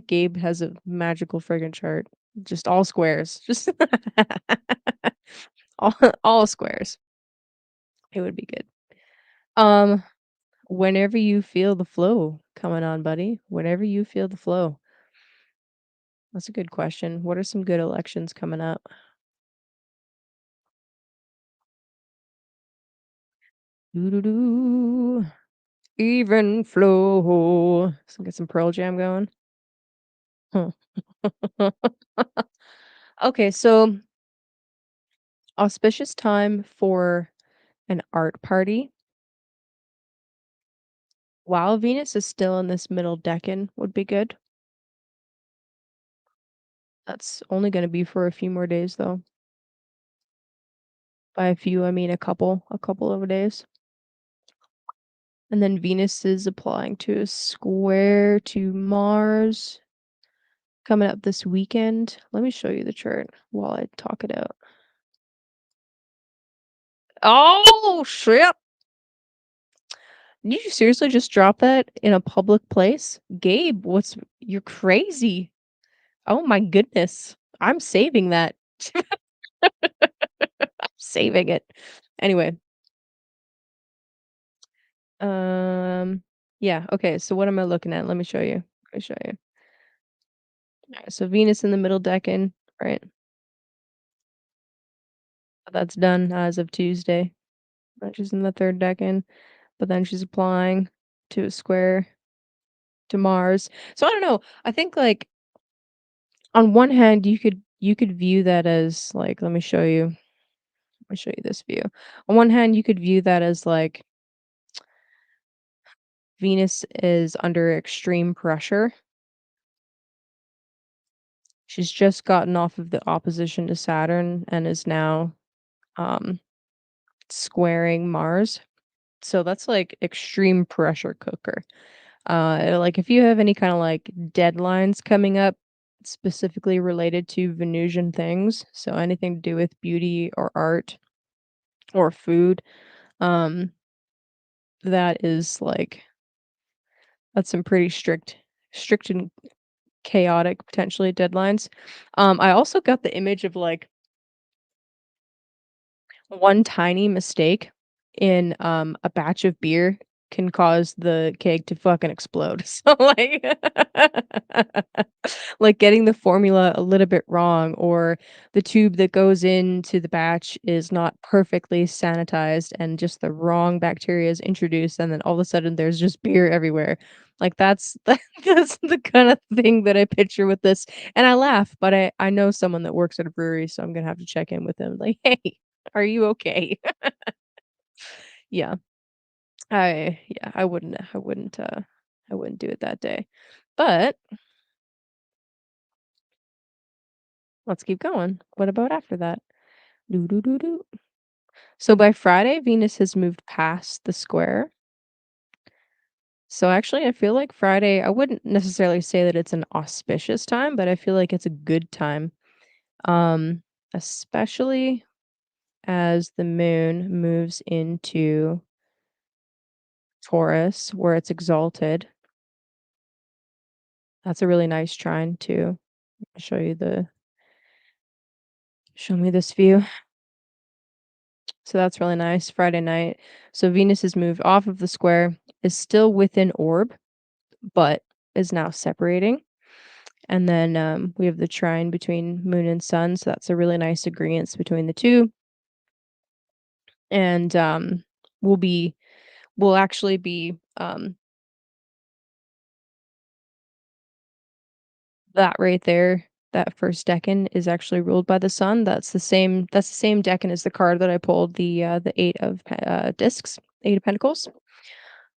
Gabe has a magical friggin' chart. Just all squares. Just all all squares. It would be good. Um, Whenever you feel the flow coming on, buddy. Whenever you feel the flow. That's a good question. What are some good elections coming up? Doo-doo-doo. Even flow. So get some Pearl Jam going. Huh. Okay, so auspicious time for an art party while Venus is still in this middle decan would be good. That's only going to be for a few more days though. By a few, I mean a couple of days. And then Venus is applying to a square to Mars coming up this weekend. Let me show you the chart while I talk it out. Oh shit! Did you seriously just drop that in a public place? Gabe, you're crazy. Oh my goodness. I'm saving that. I'm saving it. Anyway, yeah, okay, so what am I looking at? Let me show you. Let me show you. Alright, so Venus in the middle decan, right? That's done as of Tuesday. She's in the third decan, but then she's applying to a square to Mars. So I don't know. I think like on one hand you could view that as like let me show you. Let me show you this view. On one hand you could view that as like Venus is under extreme pressure. She's just gotten off of the opposition to Saturn and is now um squaring Mars. So that's like extreme pressure cooker. Like if you have any kind of like deadlines coming up specifically related to Venusian things, so anything to do with beauty or art or food, um, that is like that's some pretty strict and chaotic potentially deadlines. I also got the image of like one tiny mistake in, a batch of beer can cause the keg to fucking explode. So, like getting the formula a little bit wrong, or the tube that goes into the batch is not perfectly sanitized and just the wrong bacteria is introduced, and then all of a sudden there's just beer everywhere. Like that's the kind of thing that I picture with this, and I laugh, but I know someone that works at a brewery, so I'm gonna have to check in with him, like, "Hey, are you okay?" Yeah. I wouldn't do it that day. But let's keep going. What about after that? Doo doo doo doo. So by Friday, Venus has moved past the square. So actually, I feel like Friday, I wouldn't necessarily say that it's an auspicious time, but I feel like it's a good time. Um, Especially as the moon moves into Taurus, where it's exalted. That's a really nice trine too. I'll show me this view. So that's really nice. Friday night. So Venus has moved off of the square, is still within orb, but is now separating. And then we have the trine between moon and sun. So that's a really nice agreement between the two. And we'll be, we'll actually be, that right there, that first decan is actually ruled by the sun. That's the same decan as the card that I pulled, the eight of discs, eight of pentacles.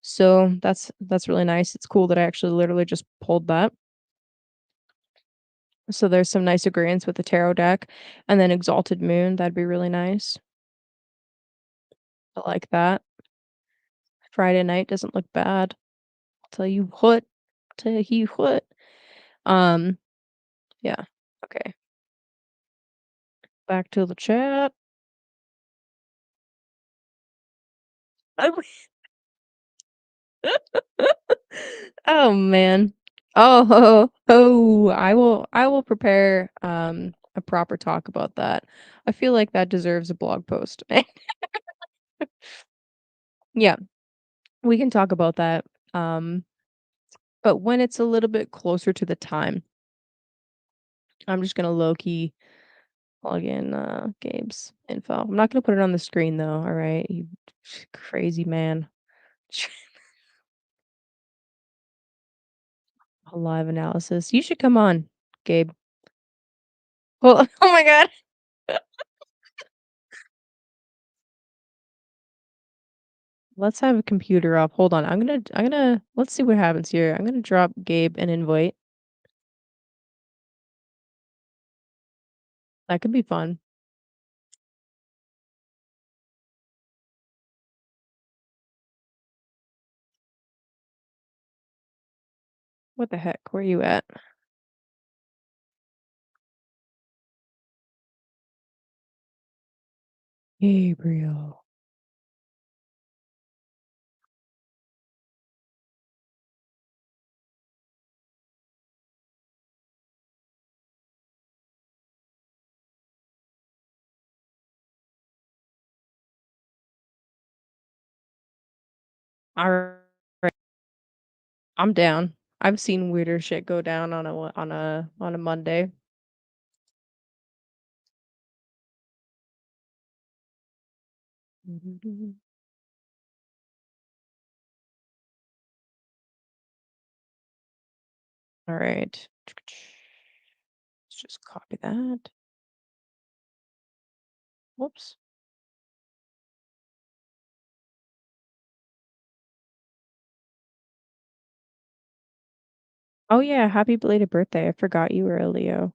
So that's really nice. It's cool that I actually literally just pulled that. So there's some nice agreements with the tarot deck. And then Exalted Moon, that'd be really nice. I like that. Friday night doesn't look bad. I'll tell you what. I'll tell you what. Um, yeah. Okay. Back to the chat. I Oh man. I will prepare a proper talk about that. I feel like that deserves a blog post. Yeah. We can talk about that. Um, but when it's a little bit closer to the time, I'm just gonna low key plug in Gabe's info. I'm not gonna put it on the screen though, all right? You crazy man. A live analysis. You should come on, Gabe. Well, oh my god. Let's have a computer up. Hold on. I'm gonna let's see what happens here. I'm gonna drop Gabe an invite. That could be fun. What the heck? Where are you at? Gabriel. All right. I'm down. I've seen weirder shit go down on a Monday. All right. Let's just copy that. Whoops. Oh yeah, happy belated birthday. I forgot you were a Leo.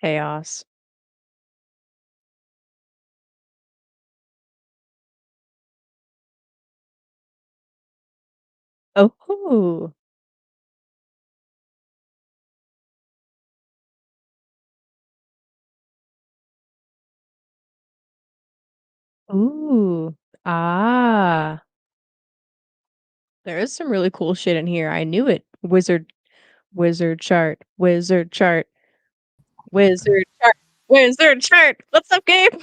Chaos. Oh. Ooh. Ah. There is some really cool shit in here. I knew it. Wizard chart. Wizard chart. Wizard chart. Wizard chart. What's up, Gabe?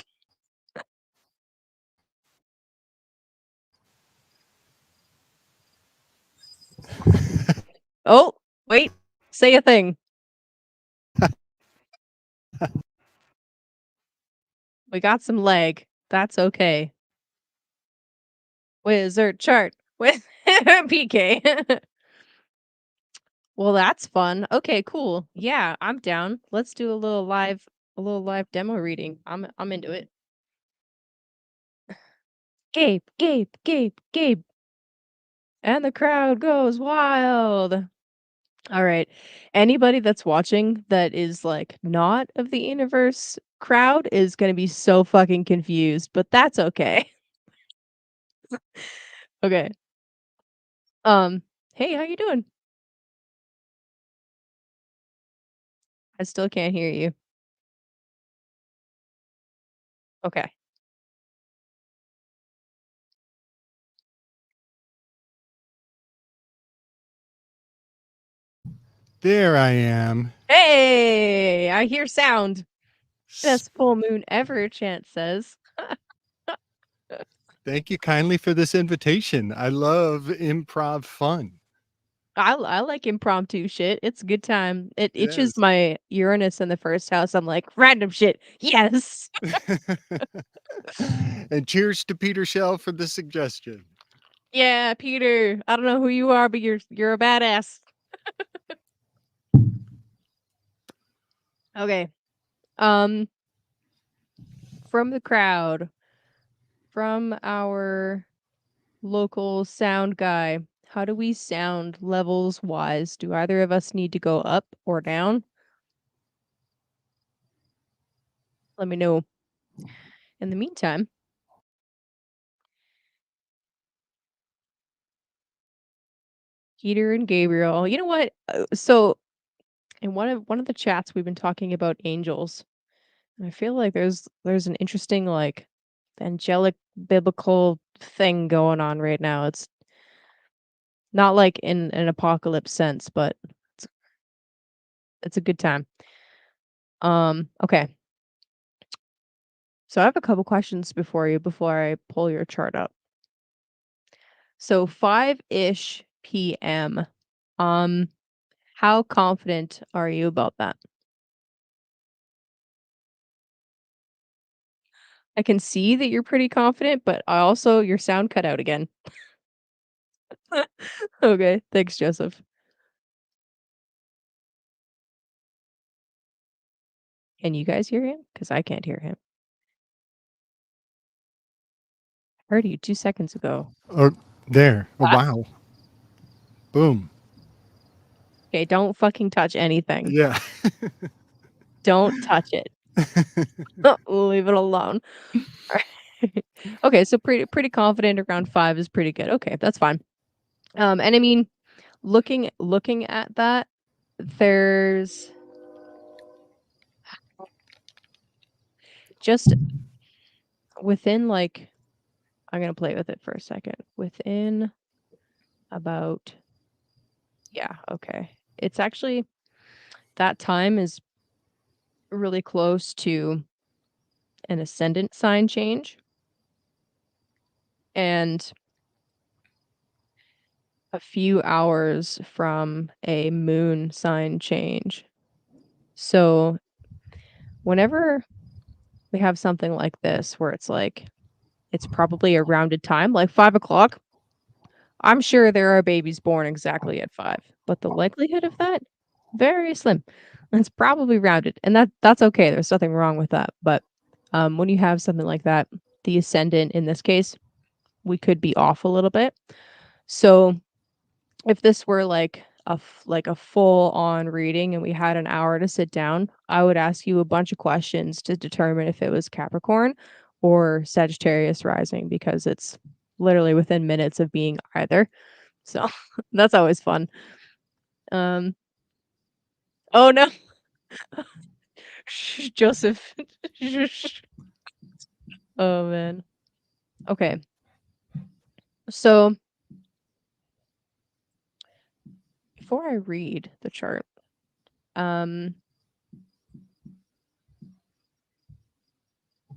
Oh, wait. Say a thing. We got some leg. That's okay. Wizard chart with PK. Well, that's fun. Okay, cool. Yeah, I'm down. Let's do a little live demo reading. I'm into it. Gabe, Gabe, Gabe, Gabe. And the crowd goes wild. All right. Anybody that's watching that is like not of the universe crowd is going to be so fucking confused, but that's okay. Okay. Um, hey, how you doing? I still can't hear you. Okay. There I am. Hey, I hear sound. Best full moon ever, Chance says. Thank you kindly for this invitation. I love improv fun. I like impromptu shit. It's a good time. It itches Yes. my Uranus in the first house. I'm like, random shit. Yes. And cheers to Peter Shell for the suggestion. Yeah, Peter. I don't know who you are, but you're a badass. Okay. Um, from the crowd, from our local sound guy, how do we sound levels wise? Do either of us need to go up or down? Let me know. In the meantime, Peter and Gabriel. You know what? So in one of the chats we've been talking about angels, and I feel like there's an interesting like angelic biblical thing going on right now. It's not like in an apocalypse sense, but it's it's a good time. Okay. So I have a couple questions before I pull your chart up. So 5-ish PM. Um, how confident are you about that? I can see that you're pretty confident, but I also your sound cut out again. Okay, thanks, Joseph. Can you guys hear him? Because I can't hear him. I heard you 2 seconds ago. Oh, there. Oh, What? wow. Boom. Okay, don't fucking touch anything. Yeah. Don't touch it. Leave it alone. Alright. Okay, so pretty confident around 5 is pretty good. Okay, that's fine. And I mean, looking at that, there's just within, like I'm gonna play with it for a second. Within about yeah, okay. It's actually that time is really close to an ascendant sign change and a few hours from a moon sign change. So, whenever we have something like this where it's like it's probably a rounded time, like 5 o'clock, I'm sure there are babies born exactly at 5, but the likelihood of that, very slim. It's probably rounded, and that's okay, there's nothing wrong with that, but, when you have something like that, the ascendant in this case, we could be off a little bit. So, if this were like a full-on reading and we had an hour to sit down, I would ask you a bunch of questions to determine if it was Capricorn or Sagittarius rising because it's literally within minutes of being either. So, that's always fun. Um oh, no. Joseph. Oh, man. Okay. So, before I read the chart, um,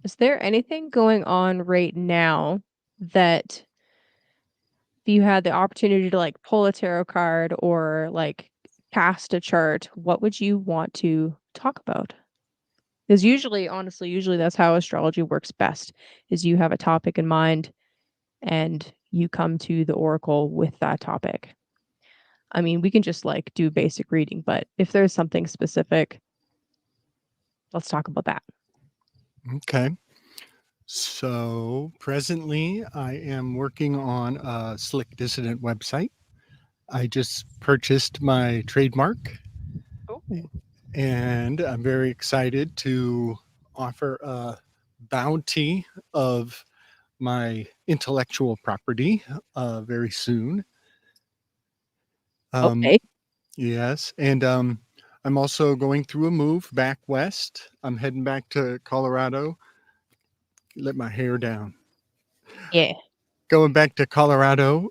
is there anything going on right now that if you had the opportunity to, like, pull a tarot card or, like, cast a chart, what would you want to talk about? Because usually, honestly, usually that's how astrology works best, is you have a topic in mind and you come to the oracle with that topic. I mean, we can just like do basic reading, but if there's something specific, let's talk about that. Okay. So presently, I am working on a Slick Dissident website. I just purchased my trademark, Oh, and I'm very excited to offer a bounty of my intellectual property very soon. Um, okay. yes, and I'm also going through a move back west. I'm heading back to Colorado. Let my hair down. Yeah. Going back to Colorado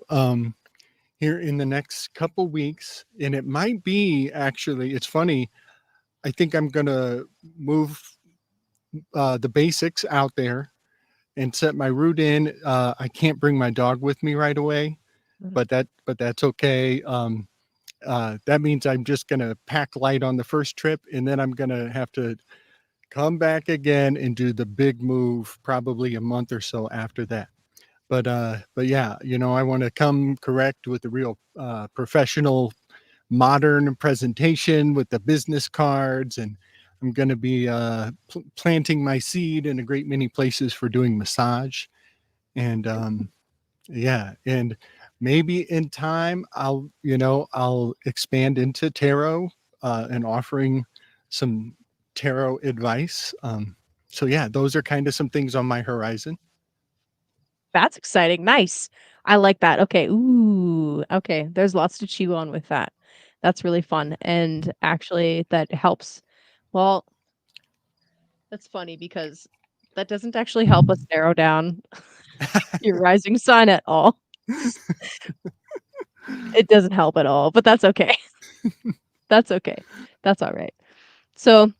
here in the next couple weeks, and it might be actually. It's funny. I think I'm gonna move the basics out there and set my route in. I can't bring my dog with me right away, Mm. but that's okay. That means I'm just gonna pack light on the first trip, and then I'm gonna have to come back again and do the big move probably a month or so after that. But yeah, I want to come correct with the real professional modern presentation with the business cards, and I'm going to be planting my seed in a great many places for doing massage. And yeah, and maybe in time I'll expand into tarot and offering some tarot advice. So yeah, those are kind of some things on my horizon. That's exciting. Nice. I like that. Okay. Ooh, Ooh, okay. There's lots to chew on with that. That's really fun. And actually, that helps. Well, that's funny because that doesn't actually help us narrow down your rising sign at all. It doesn't help at all, but that's okay. That's okay. That's all right. So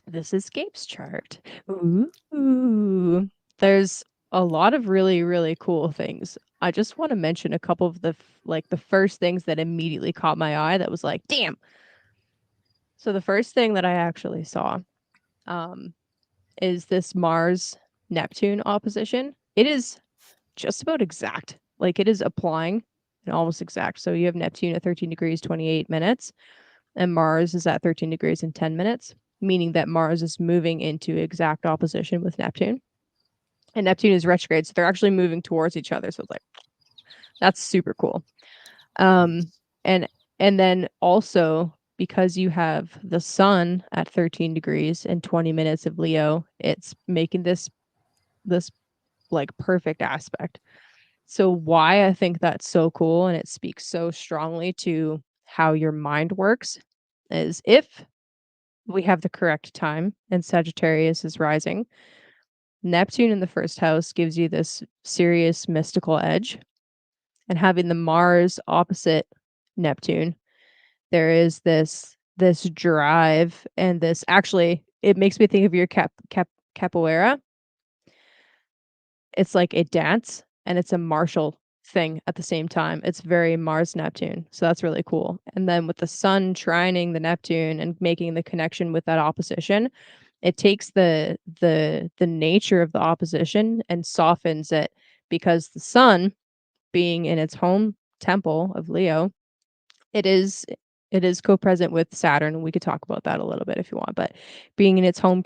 this is Gabe's chart. Ooh. There's a lot of really, really cool things. I just want to mention a couple of the first things that immediately caught my eye that was like, damn. So the first thing that I actually saw um, is this Mars Neptune opposition. It is just about exact. Like it is applying and almost exact. So you have Neptune at 13 degrees, 28 minutes, and Mars is at 13 degrees and 10 minutes, meaning that Mars is moving into exact opposition with Neptune. And Neptune is retrograde. So they're actually moving towards each other. So it's like, that's super cool. Um, and and then also because you have the sun at 13 degrees and 20 minutes of Leo, it's making this like perfect aspect. So why I think that's so cool and it speaks so strongly to how your mind works is if we have the correct time and Sagittarius is rising, Neptune in the first house gives you this serious mystical edge, and having the Mars opposite Neptune, there is this drive and this actually it makes me think of your capoeira. It's like a dance and it's a martial thing at the same time. It's very Mars Neptune. So that's really cool. And then with the sun trining the Neptune and making the connection with that opposition, it takes the nature of the opposition and softens it because the sun being in its home temple of Leo, it is it is co-present with Saturn. We could talk about that a little bit if you want, but being in its home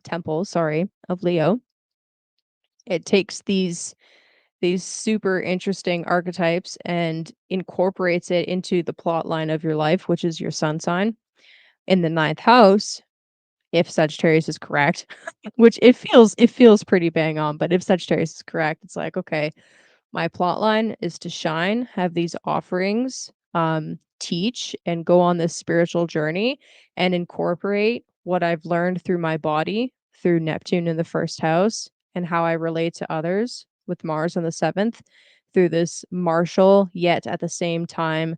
temple, sorry, of Leo, it takes these super interesting archetypes and incorporates it into the plot line of your life, which is your sun sign. In the ninth house, if Sagittarius is correct, which it feels pretty bang on, but if Sagittarius is correct, it's like, okay, my plot line is to shine, have these offerings, teach, and go on this spiritual journey and incorporate what I've learned through my body, through Neptune in the first house, and how I relate to others with Mars in the seventh, through this martial, yet at the same time,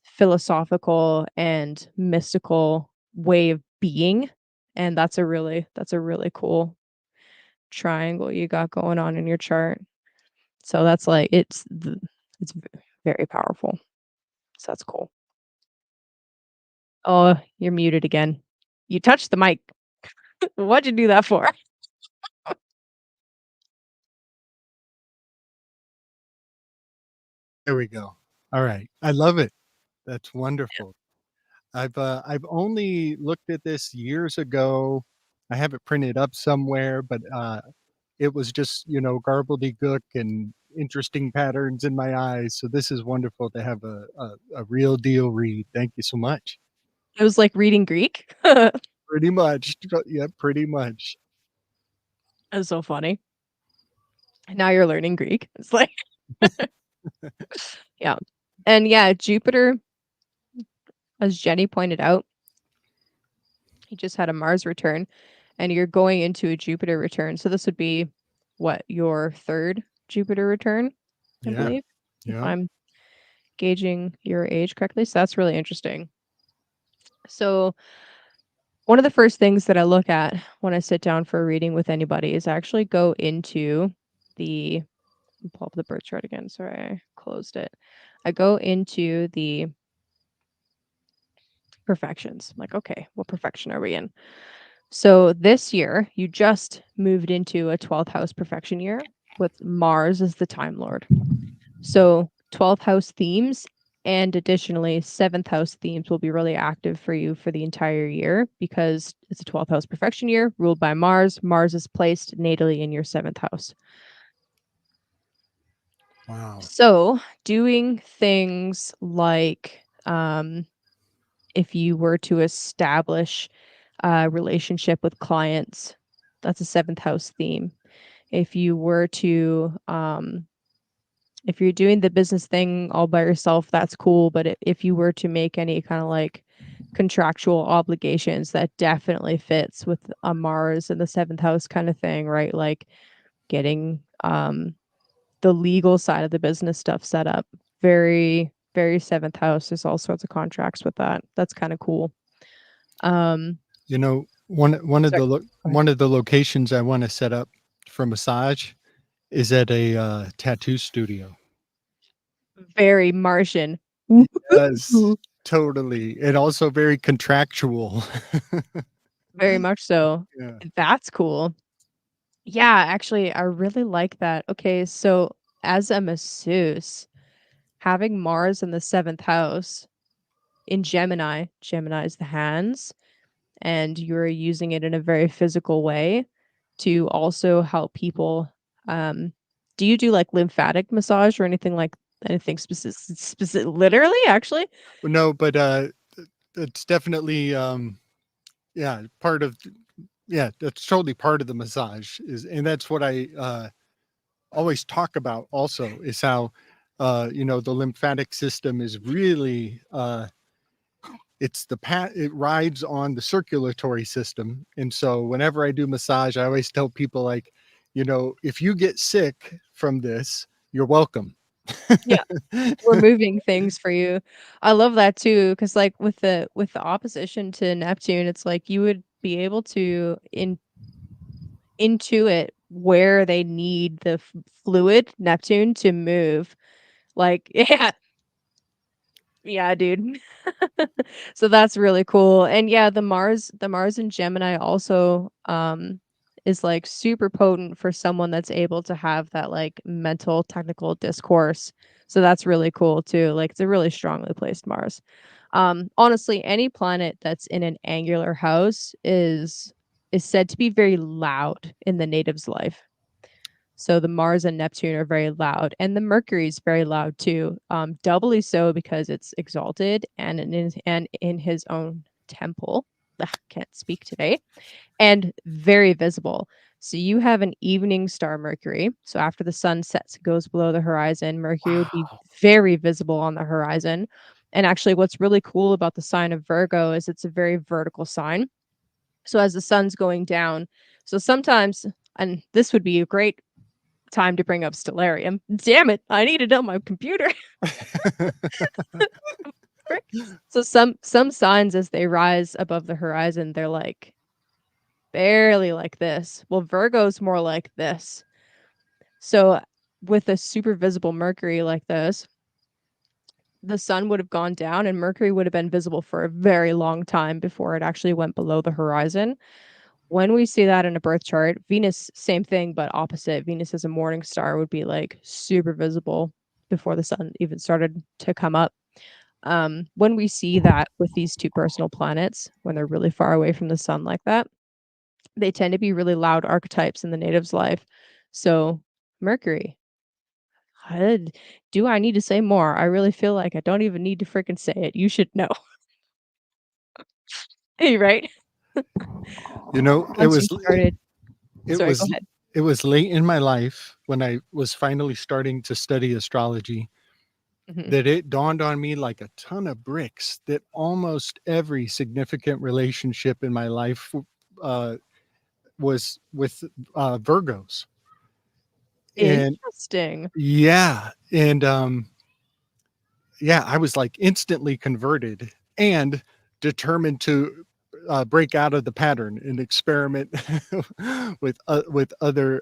philosophical and mystical way of being. And that's a really cool triangle you got going on in your chart. So that's like very powerful. So that's cool. Oh, you're muted again. You touched the mic. What'd you do that for? There we go. All right. I love it. That's wonderful. I've only looked at this years ago. I have it printed up somewhere, but it was just, garbledy-gook and interesting patterns in my eyes. So this is wonderful to have a real deal read. Thank you so much. It was like reading Greek. Pretty much. Yeah, pretty much. That's so funny. Now you're learning Greek. It's like yeah. And yeah, Jupiter, as Jenny pointed out, he just had a Mars return and you're going into a Jupiter return. So this would be what, your third Jupiter return, I Yeah. believe, if Yeah. I'm gauging your age correctly. So that's really interesting. So one of the first things that I look at when I sit down for a reading with anybody is I actually go into the pull up the birth chart again. Sorry, I closed it. I go into the perfections. I'm like, okay, what perfection are we in? So this year, you just moved into a 12th house perfection year with Mars as the Time Lord. So 12th house themes and additionally 7th house themes will be really active for you for the entire year because it's a 12th house perfection year ruled by Mars. Mars is placed natally in your 7th house. Wow. So doing things like if you were to establish a relationship with clients, that's a 7th house theme. If you were to if you're doing the business thing all by yourself, that's cool, but if you were to make any kinda, like, contractual obligations, that definitely fits with a Mars in the 7th house kinda thing, right? Like, getting, the legal side of the business stuff set up. Very, very 7th house, there's all sorts of contracts with that. That's kinda cool. Um, You know, one of sorry, the go ahead. one of the locations I wanna set up for massage is at a, tattoo studio. Very Martian. Yes, Woo-hoo. totally, and also very contractual. Very much so. Yeah. That's cool. Yeah, actually, I really like that. Okay, so as a masseuse, having Mars in the 7th house in Gemini, Gemini is the hands, and you're using it in a very physical way to also help people. Um, do you do like lymphatic massage or anything like anything specific? Literally, actually? No, but, it's definitely, yeah, part of yeah, that's totally part of the massage is and that's what I, always talk about also is how, the lymphatic system is really, it's it rides on the circulatory system, and so whenever I do massage, I always tell people like, if you get sick from this, you're welcome. Yeah. Removing things for you. I love that too, because like, with the opposition to Neptune, it's like you would be able to intuit where they need the fluid, Neptune, to move. Like, yeah, yeah, dude. So that's really cool, and yeah, the Mars in Gemini also, is, like, super potent for someone that's able to have that, like, mental technical discourse, so that's really cool too, like, it's a really strongly placed Mars. Honestly, any planet that's in an angular house is said to be very loud in the native's life. So the Mars and Neptune are very loud, and the Mercury is very loud too. Doubly so because it's exalted and in his own temple. Ugh, can't speak today. And very visible. So you have an evening star Mercury. So after the sun sets, goes below the horizon, Mercury would be Wow. very visible on the horizon. And actually, what's really cool about the sign of Virgo is it's a very vertical sign. So as the sun's going down, so sometimes, and this would be a great time to bring up Stellarium. Damn it, I need it on my computer. Frick. So some signs as they rise above the horizon, they're like barely like this. Well, Virgo's more like this. So with a super visible Mercury like this, the sun would have gone down and Mercury would have been visible for a very long time before it actually went below the horizon. When we see that in a birth chart, Venus, same thing, but opposite. Venus as a morning star would be like super visible before the sun even started to come up. When we see that with these two personal planets, when they're really far away from the sun like that, they tend to be really loud archetypes in the native's life. So, Mercury, uh, do I need to say more? I really feel like I don't even need to freaking say it. You should know. Hey, right? You know, it Once you was started, it sorry, go was ahead. it was late in my life when I was finally starting to study astrology Mhm. that it dawned on me like a ton of bricks that almost every significant relationship in my life uh, was with Virgos. And Interesting. yeah, and yeah, I was like instantly converted and determined to break out of the pattern and experiment with other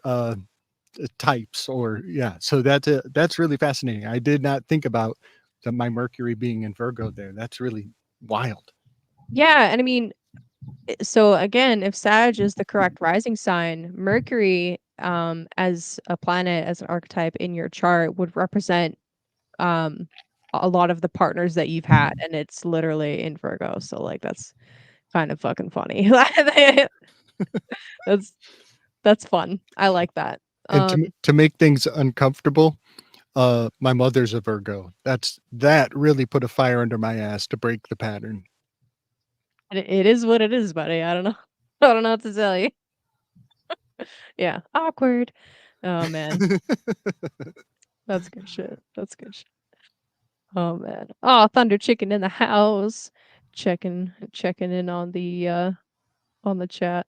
types or yeah. So that's really fascinating. I did not think about my Mercury being in Virgo there. That's really wild. Yeah, and I mean, so again, if Sag is the correct rising sign, Mercury, as a planet, as an archetype in your chart would represent, um, a lot of the partners that you've had, and it's literally in Virgo, so, like, that's kind of fucking funny. That's that's fun. I like that. And Um, to make things uncomfortable, my mother's a Virgo. That really put a fire under my ass to break the pattern. it is what it is, buddy. I don't know. I don't know what to tell you. Yeah, awkward. Oh, man. That's good shit. That's good shit. Oh man. Oh, Thunder Chicken in the house. Checking in on the chat.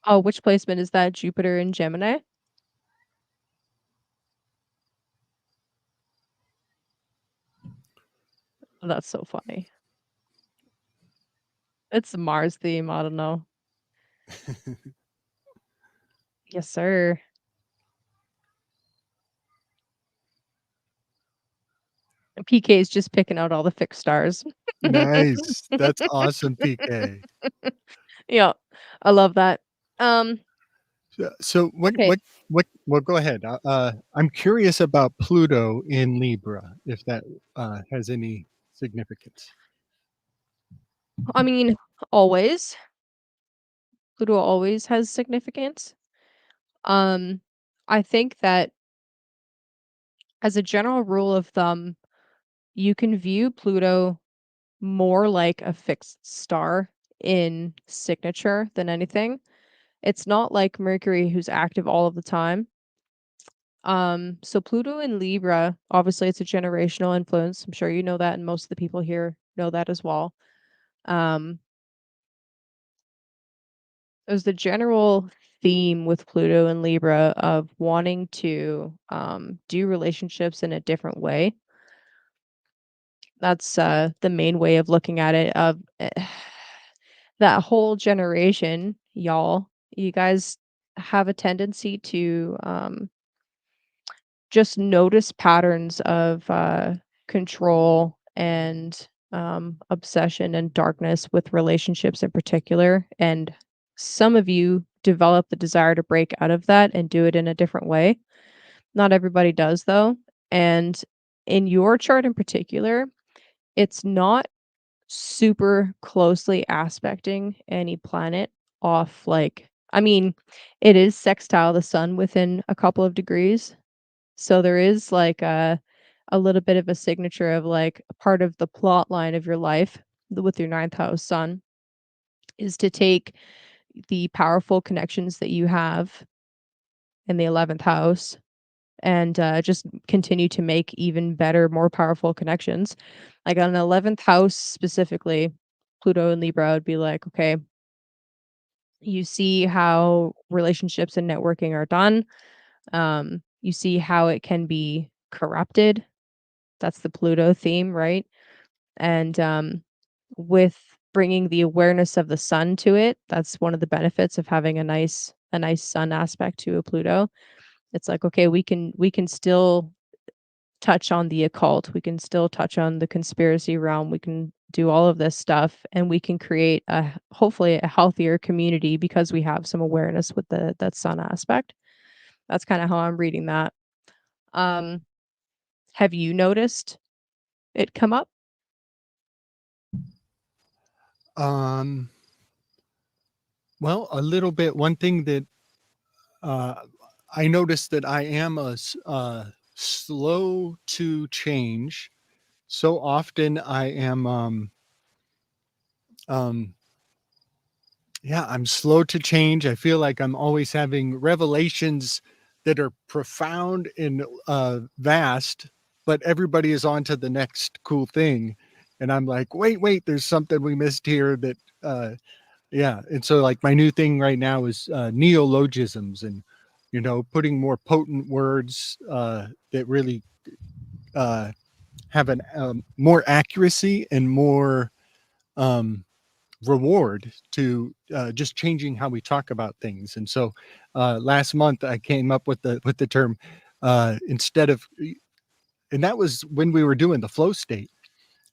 Oh, which placement is that? Jupiter and Gemini? Oh, that's so funny. It's a Mars theme, I don't know. Yes, sir. And PK is just picking out all the fixed stars. Nice. That's awesome, PK. Yeah, I love that. Um, So okay. well, go ahead. I'm curious about Pluto in Libra, if that has any significance. I mean, always. Pluto always has significance. Um, I think that as a general rule of thumb, you can view Pluto more like a fixed star in signature than anything. It's not like Mercury who's active all of the time. So Pluto in Libra, obviously it's a generational influence. I'm sure you know that, and most of the people here know that as well. Um, there's the general theme with Pluto and Libra of wanting to do relationships in a different way. That's the main way of looking at it. Of that whole generation, y'all, you guys have a tendency to just notice patterns of control and obsession and darkness with relationships in particular. And some of you develop the desire to break out of that and do it in a different way. Not everybody does, though. And in your chart in particular, it's not super closely aspecting any planet off, like, I mean, it is sextile the sun within a couple of degrees, so there is like a little bit of a signature of like a part of the plot line of your life with your ninth house sun is to take the powerful connections that you have in the 11th house and just continue to make even better, more powerful connections. Like on the 11th house specifically, Pluto and Libra would be like, okay, you see how relationships and networking are done. You see how it can be corrupted. That's the Pluto theme, right? And with bringing the awareness of the sun to it, that's one of the benefits of having a nice sun aspect to a Pluto. It's like, okay, we can still touch on the occult. We can still touch on the conspiracy realm. We can do all of this stuff and we can create hopefully a healthier community because we have some awareness with the that sun aspect. That's kind of how I'm reading that. Um, have you noticed it come up? Um, well, a little bit. One thing that uh, I noticed that I am slow to change. So often I am, um, yeah, I'm slow to change. I feel like I'm always having revelations that are profound and vast, but everybody is on to the next cool thing. And I'm like, wait, there's something we missed here that, yeah. And so, like, my new thing right now is neologisms and, putting more potent words that really uh, have an more accuracy and more um, reward to just changing how we talk about things. And so last month I came up with the term instead of, and that was when we were doing the flow state.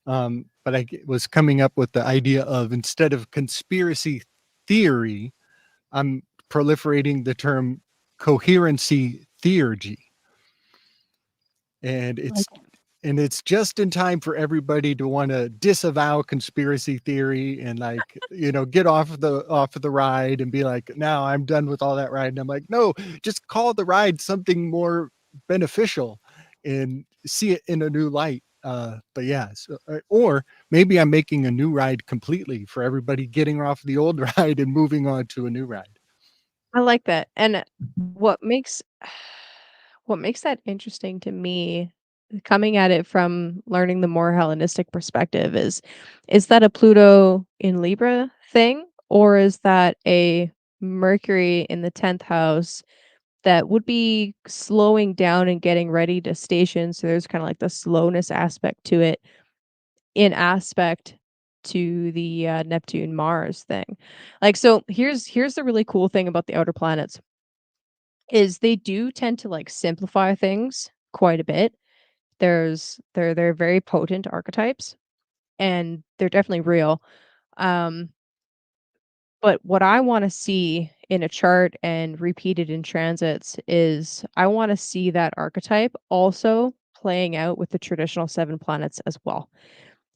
But was coming up with the idea of, instead of conspiracy theory, I'm proliferating the term coherency theurgy. And Like, it's just in time for everybody to want to disavow conspiracy theory and, like, get off of the ride and be like, now I'm done with all that ride. And I'm like, no, just call the ride something more beneficial and see it in a new light. But yeah, so, or maybe I'm making a new ride completely for everybody, getting off the old ride and moving on to a new ride. I like that, and what makes what makes that interesting to me, coming at it from learning the more Hellenistic perspective is that a Pluto in Libra thing, or is that a Mercury in the 10th house that would be slowing down and getting ready to station, so there's kinda like the slowness aspect to it in aspect to the, Neptune-Mars thing. Like, so here's the really cool thing about the outer planets, is they do tend to, like, simplify things quite a bit. They're very potent archetypes, and they're definitely real. Um, but what I wanna see in a chart and repeated in transits is I wanna see that archetype also playing out with the traditional 7 planets as well.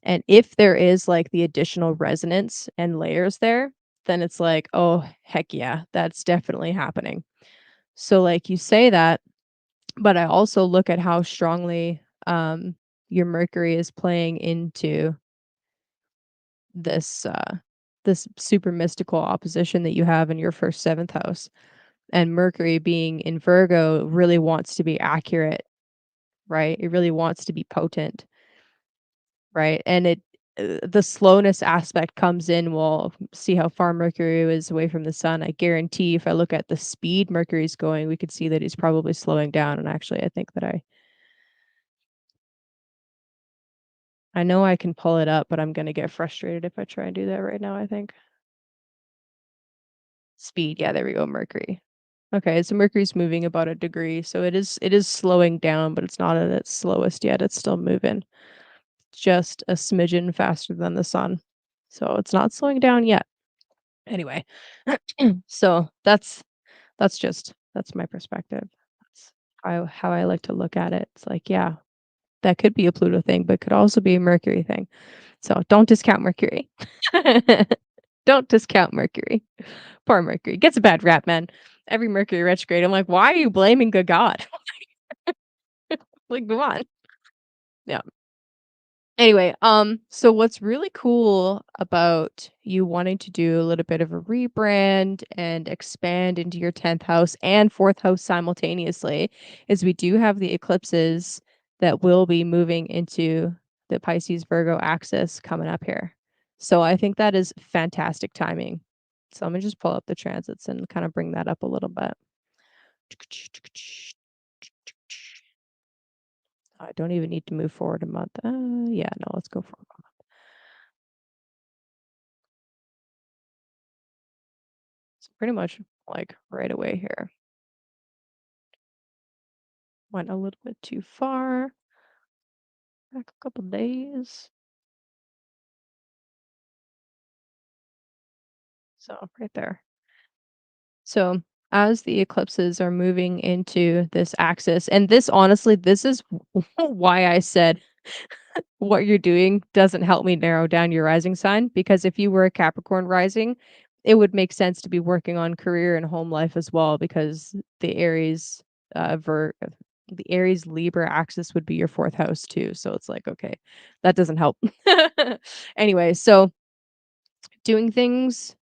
And if there is, like, the additional resonance and layers there, then it's like, "Oh, heck yeah, that's definitely happening." So, like, you say that, but I also look at how strongly, your Mercury is playing into this, this super mystical opposition that you have in your first 7th house. And Mercury being in Virgo really wants to be accurate, right? It really wants to be potent. Right, and the slowness aspect comes in, we'll see how far Mercury is away from the sun. I guarantee if I look at the speed Mercury's going, we could see that he's probably slowing down, and actually, I think that I know I can pull it up, but I'm gonna get frustrated if I try and do that right now, I think. Speed, yeah, there we go, Mercury. Okay, so Mercury's moving about a degree, so it is slowing down, but it's not at its slowest yet, it's still moving just a smidgen faster than the sun. So it's not slowing down yet. Anyway, so that's my perspective. That's how I like to look at it. It's like, yeah, that could be a Pluto thing, but could also be a Mercury thing. So don't discount Mercury. Don't discount Mercury. Poor Mercury. Gets a bad rap, man. Every Mercury retrograde, I'm like, why are you blaming the god? Like, come on. Yeah. Anyway, so what's really cool about you wanting to do a little bit of a rebrand and expand into your 10th house and 4th house simultaneously is we do have the eclipses that will be moving into the Pisces Virgo axis coming up here. So I think that is fantastic timing. So let me just pull up the transits and kind of bring that up a little bit. I don't even need to move forward a month. Yeah, no, let's go for so pretty much like right away here. Went a little bit too far. Back a couple days. So right there. So as the eclipses are moving into this axis, and this honestly, this is why I said what you're doing doesn't help me narrow down your rising sign, because if you were a Capricorn rising, it would make sense to be working on career and home life as well, because the Aries Libra axis would be your 4th house too. So it's like, okay, that doesn't help. Anyway, so doing things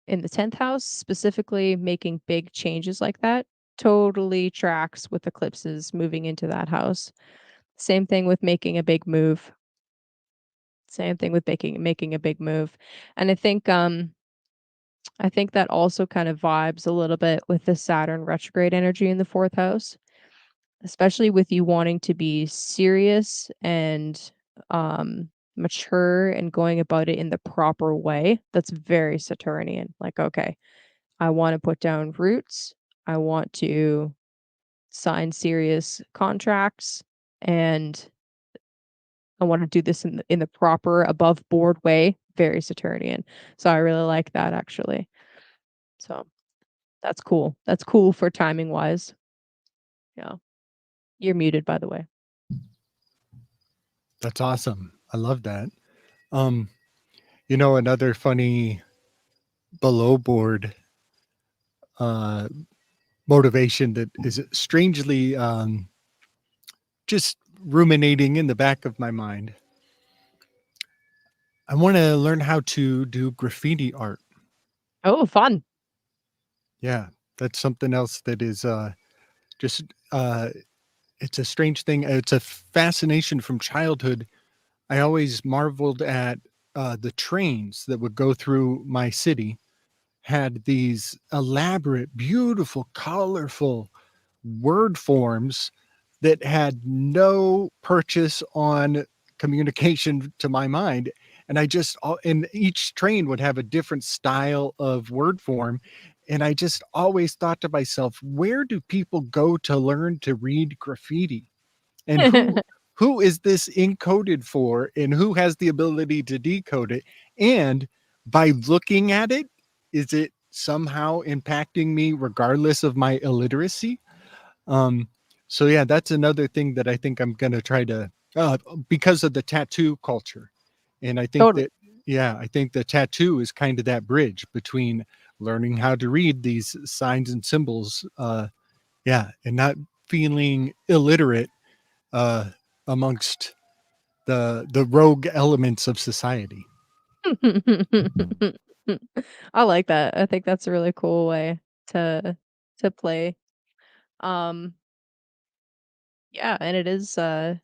in the 10th house, specifically making big changes like that, totally tracks with eclipses moving into that house. Same thing with making a big move. Same thing with making a big move. And I think that also kind of vibes a little bit with the Saturn retrograde energy in the 4th house, especially with you wanting to be serious and mature and going about it in the proper way. That's very Saturnian. Like, okay, I want to put down roots. I want to sign serious contracts, and I want to do this in the proper above board way. Very Saturnian. So I really like that actually. So that's cool. That's cool for timing wise. Yeah. You're muted, by the way. That's awesome. I love that. Um, another funny below board uh, motivation that is strangely just ruminating in the back of my mind. I want to learn how to do graffiti art. Oh, fun. Yeah. That's something else that is just it's a strange thing. It's a fascination from childhood. I always marveled at the trains that would go through my city, had these elaborate, beautiful, colorful word forms that had no purchase on communication to my mind. And and each train would have a different style of word form. And I just always thought to myself, where do people go to learn to read graffiti? And who is this encoded for, and who has the ability to decode it? And by looking at it, is it somehow impacting me regardless of my illiteracy? Um, so yeah, that's another thing that I think I'm gonna try to because of the tattoo culture. And I think Totally. that yeah, I think the tattoo is kind of that bridge between learning how to read these signs and symbols, yeah, and not feeling illiterate uh amongst the rogue elements of society. I like that. I think that's a really cool way to play. Um, yeah, and it is an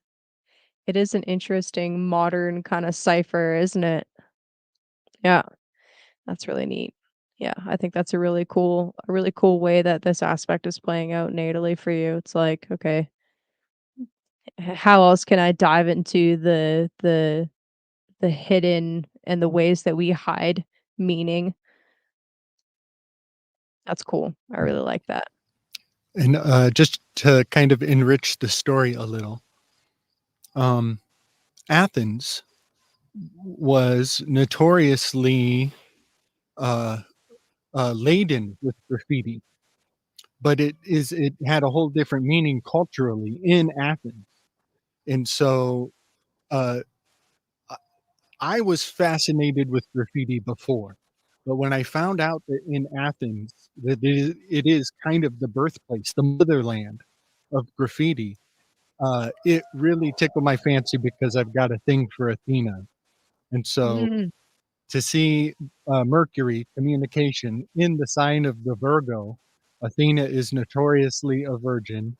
interesting modern kind of cipher, isn't it? Yeah, that's really neat. Yeah, I think that's a really cool way that this aspect is playing out natally for you. It's like, okay, how else can I dive into the hidden and the ways that we hide meaning? That's cool. I really like that. And just to kind of enrich the story a little, um, Athens was notoriously uh, laden with graffiti, but it had a whole different meaning culturally in Athens. And so uh, I I was fascinated with graffiti before, but when I found out that in Athens that it is kind of the birthplace, the motherland of graffiti, it really tickled my fancy because I've got a thing for Athena. And so Mm. to see Mercury communication in the sign of the Virgo, Athena is notoriously a virgin,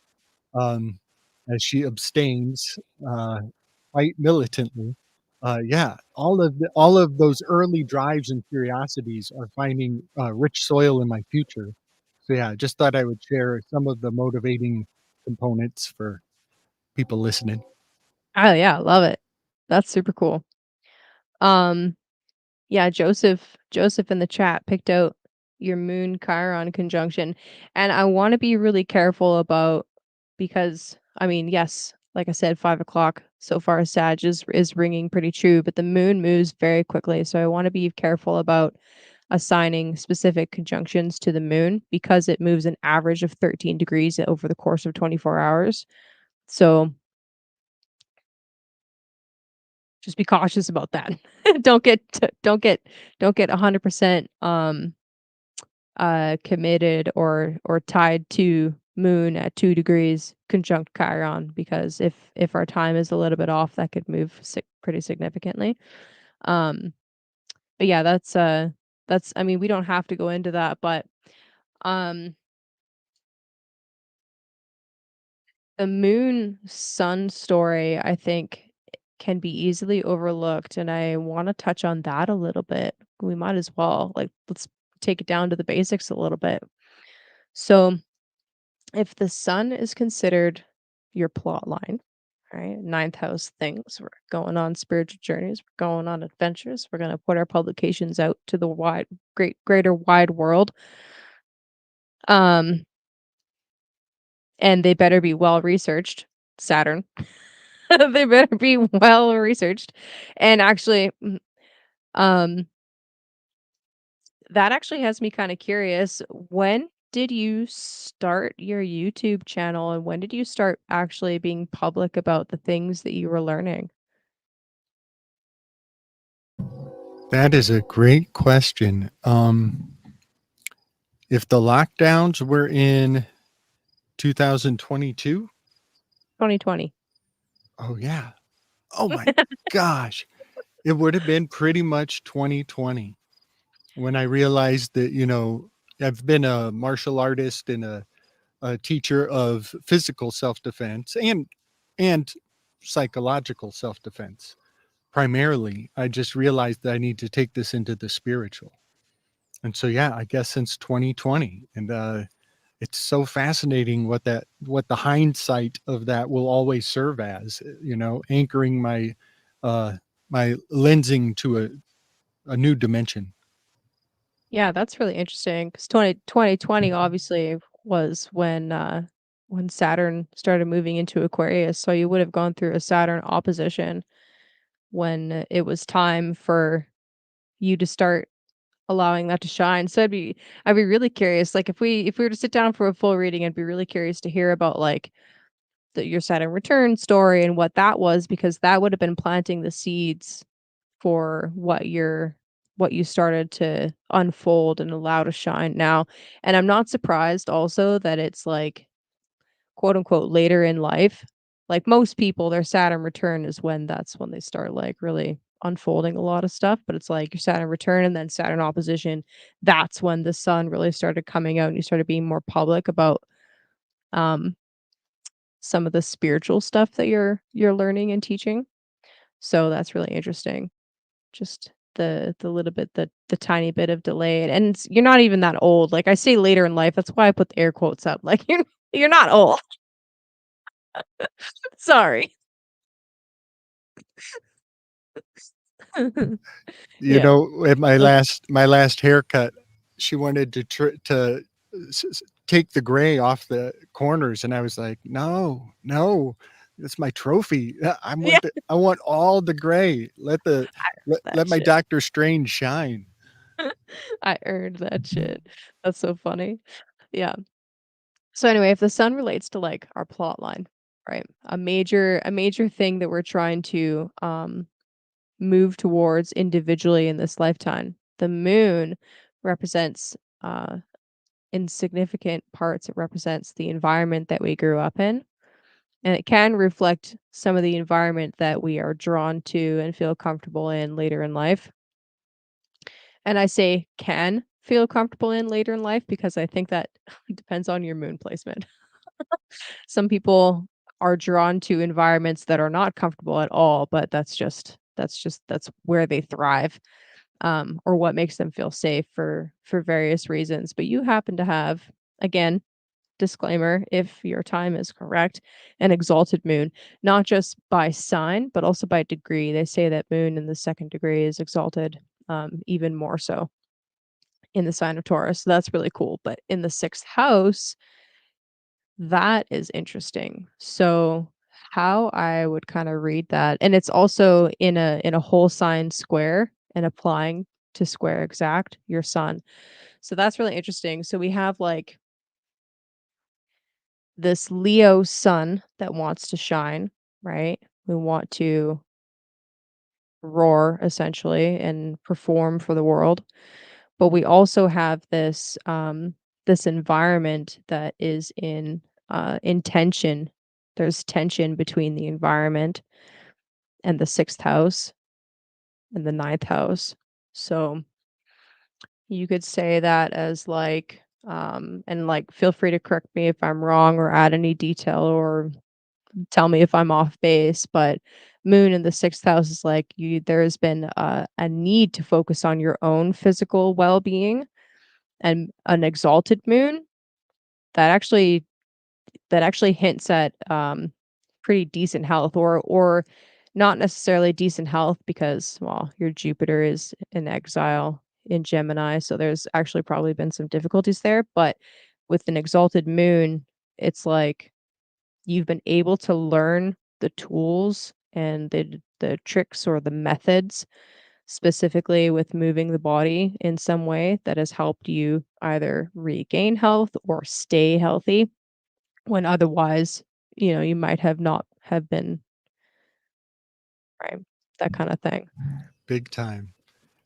um, as she abstains quite militantly. Yeah, all of those early drives and curiosities are finding rich soil in my future. So yeah, I just thought I would share some of the motivating components for people listening. Oh, yeah, love it. That's super cool. Um, yeah, Joseph in the chat picked out your Moon Chiron conjunction, and I wanna be really careful about because, I mean, yes, like I said, 5 o'clock so far, Sag is ringing pretty true, but the moon moves very quickly, so I wanna be careful about assigning specific conjunctions to the moon because it moves an average of 13 degrees over the course of 24 hours. So just be cautious about that. Don't get t don't get 100%, committed or tied to moon at 2 degrees conjunct Chiron because if our time is a little bit off, that could move pretty significantly. Um, but yeah, that's I mean, we don't have to go into that, but, um, the moon sun story, I think, can be easily overlooked, and I wanna touch on that a little bit. We might as well, like, let's take it down to the basics a little bit. So, if the sun is considered your plot line, right? Ninth house things. We're going on spiritual journeys. We're going on adventures. We're gonna put our publications out to the greater wide world. Um, and they better be well researched. Saturn. They better be well researched. And actually, um, that actually has me kind of curious. When did you start your YouTube channel and when did you start actually being public about the things that you were learning? That is a great question. If the lockdowns were in 2022, 2020. oh yeah. Oh my gosh. It would have been pretty much 2020 when I realized that, I've been a martial artist and a teacher of physical self-defense and psychological self-defense. Primarily, I just realized that I need to take this into the spiritual. And so yeah, I guess since 2020, and it's so fascinating what the hindsight of that will always serve as, anchoring uh my lensing to a new dimension. Yeah, that's really interesting 'cause 2020 obviously was when Saturn started moving into Aquarius, so you would have gone through a Saturn opposition when it was time for you to start allowing that to shine. So I'd be really curious, like, if we were to sit down for a full reading, I'd be really curious to hear about, like, your Saturn return story and what that was, because that would have been planting the seeds for what you started to unfold and allow to shine now. And I'm not surprised also that it's like, quote unquote, later in life. Like most people, their Saturn return is when that's when they start like really unfolding a lot of stuff. But it's like your Saturn return and then Saturn opposition. That's when the sun really started coming out and you started being more public about um some of the spiritual stuff that you're learning and teaching. So that's really interesting. Just the little bit the tiny bit of delay, and you're not even that old, like, I say later in life, that's why I put the air quotes up, like, you're not old. Sorry. Yeah. At So my last haircut, she wanted to take the gray off the corners, and I was like, "No, no, that's my trophy. yeah, I want all the gray. that Let my shit. Doctor Strange shine." I earned that shit. That's so funny. Yeah. So anyway, if the sun relates to, like, our plot line, right? A major thing that we're trying to, move towards individually in this lifetime, the moon represents, in significant parts, it represents the environment that we grew up in, and it can reflect some of the environment that we are drawn to and feel comfortable in later in life. And I say can feel comfortable in later in life because I think that depends on your moon placement. Some people are drawn to environments that are not comfortable at all, but that's where they thrive, or what makes them feel safe for various reasons. But you happen to have, again, disclaimer, if your time is correct, an exalted moon, not just by sign, but also by degree. They say that moon in the second degree is exalted, even more so in the sign of Taurus. So that's really cool. But in the sixth house, that is interesting. So how I would kind of read that, and it's also in a whole sign square and applying to square exact your sun. So that's really interesting. So we have like this Leo sun that wants to shine, right? We want to roar essentially and perform for the world. But we also have this environment that is in tension. There's tension between the environment and the sixth house and the ninth house. So you could say that as like and like feel free to correct me if I'm wrong or add any detail or tell me if I'm off base, but moon in the sixth house is like there has been a need to focus on your own physical well-being, and an exalted moon that actually hints at pretty decent health, or not necessarily decent health because, well, your Jupiter is in exile in Gemini, so there's actually probably been some difficulties there, but with an exalted moon, it's like you've been able to learn the tools and the tricks or the methods specifically with moving the body in some way that has helped you either regain health or stay healthy when otherwise, you might have not have been, right? That kind of thing. Big time.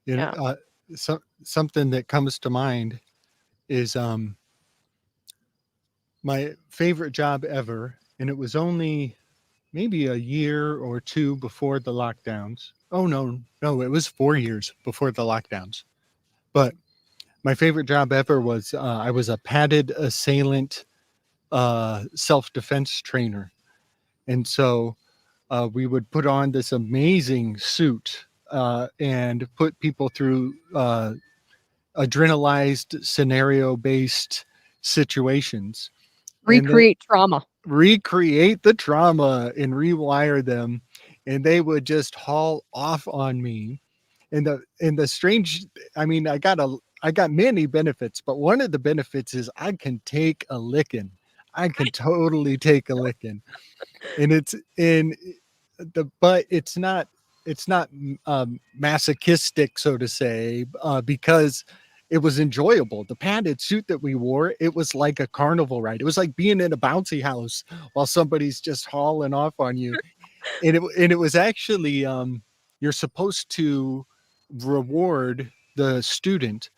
You know, Yeah. something that comes to mind is my favorite job ever, and it was only maybe a year or two before the lockdowns. Oh no, no, it was 4 years before the lockdowns. But My favorite job ever was I was a padded assailant self-defense trainer. And so we would put on this amazing suit and put people through adrenalized scenario based situations and then Recreate trauma. recreate the trauma and rewire them, and they would just haul off on me. And the strange, I mean, I got many benefits, but one of the benefits is I can take a licking. I can totally take a licking. And it's in the but it's not masochistic, so to say, because it was enjoyable. The padded suit that we wore, it was like a carnival ride. It was like being in a bouncy house while somebody's just hauling off on you. And it was actually you're supposed to reward the student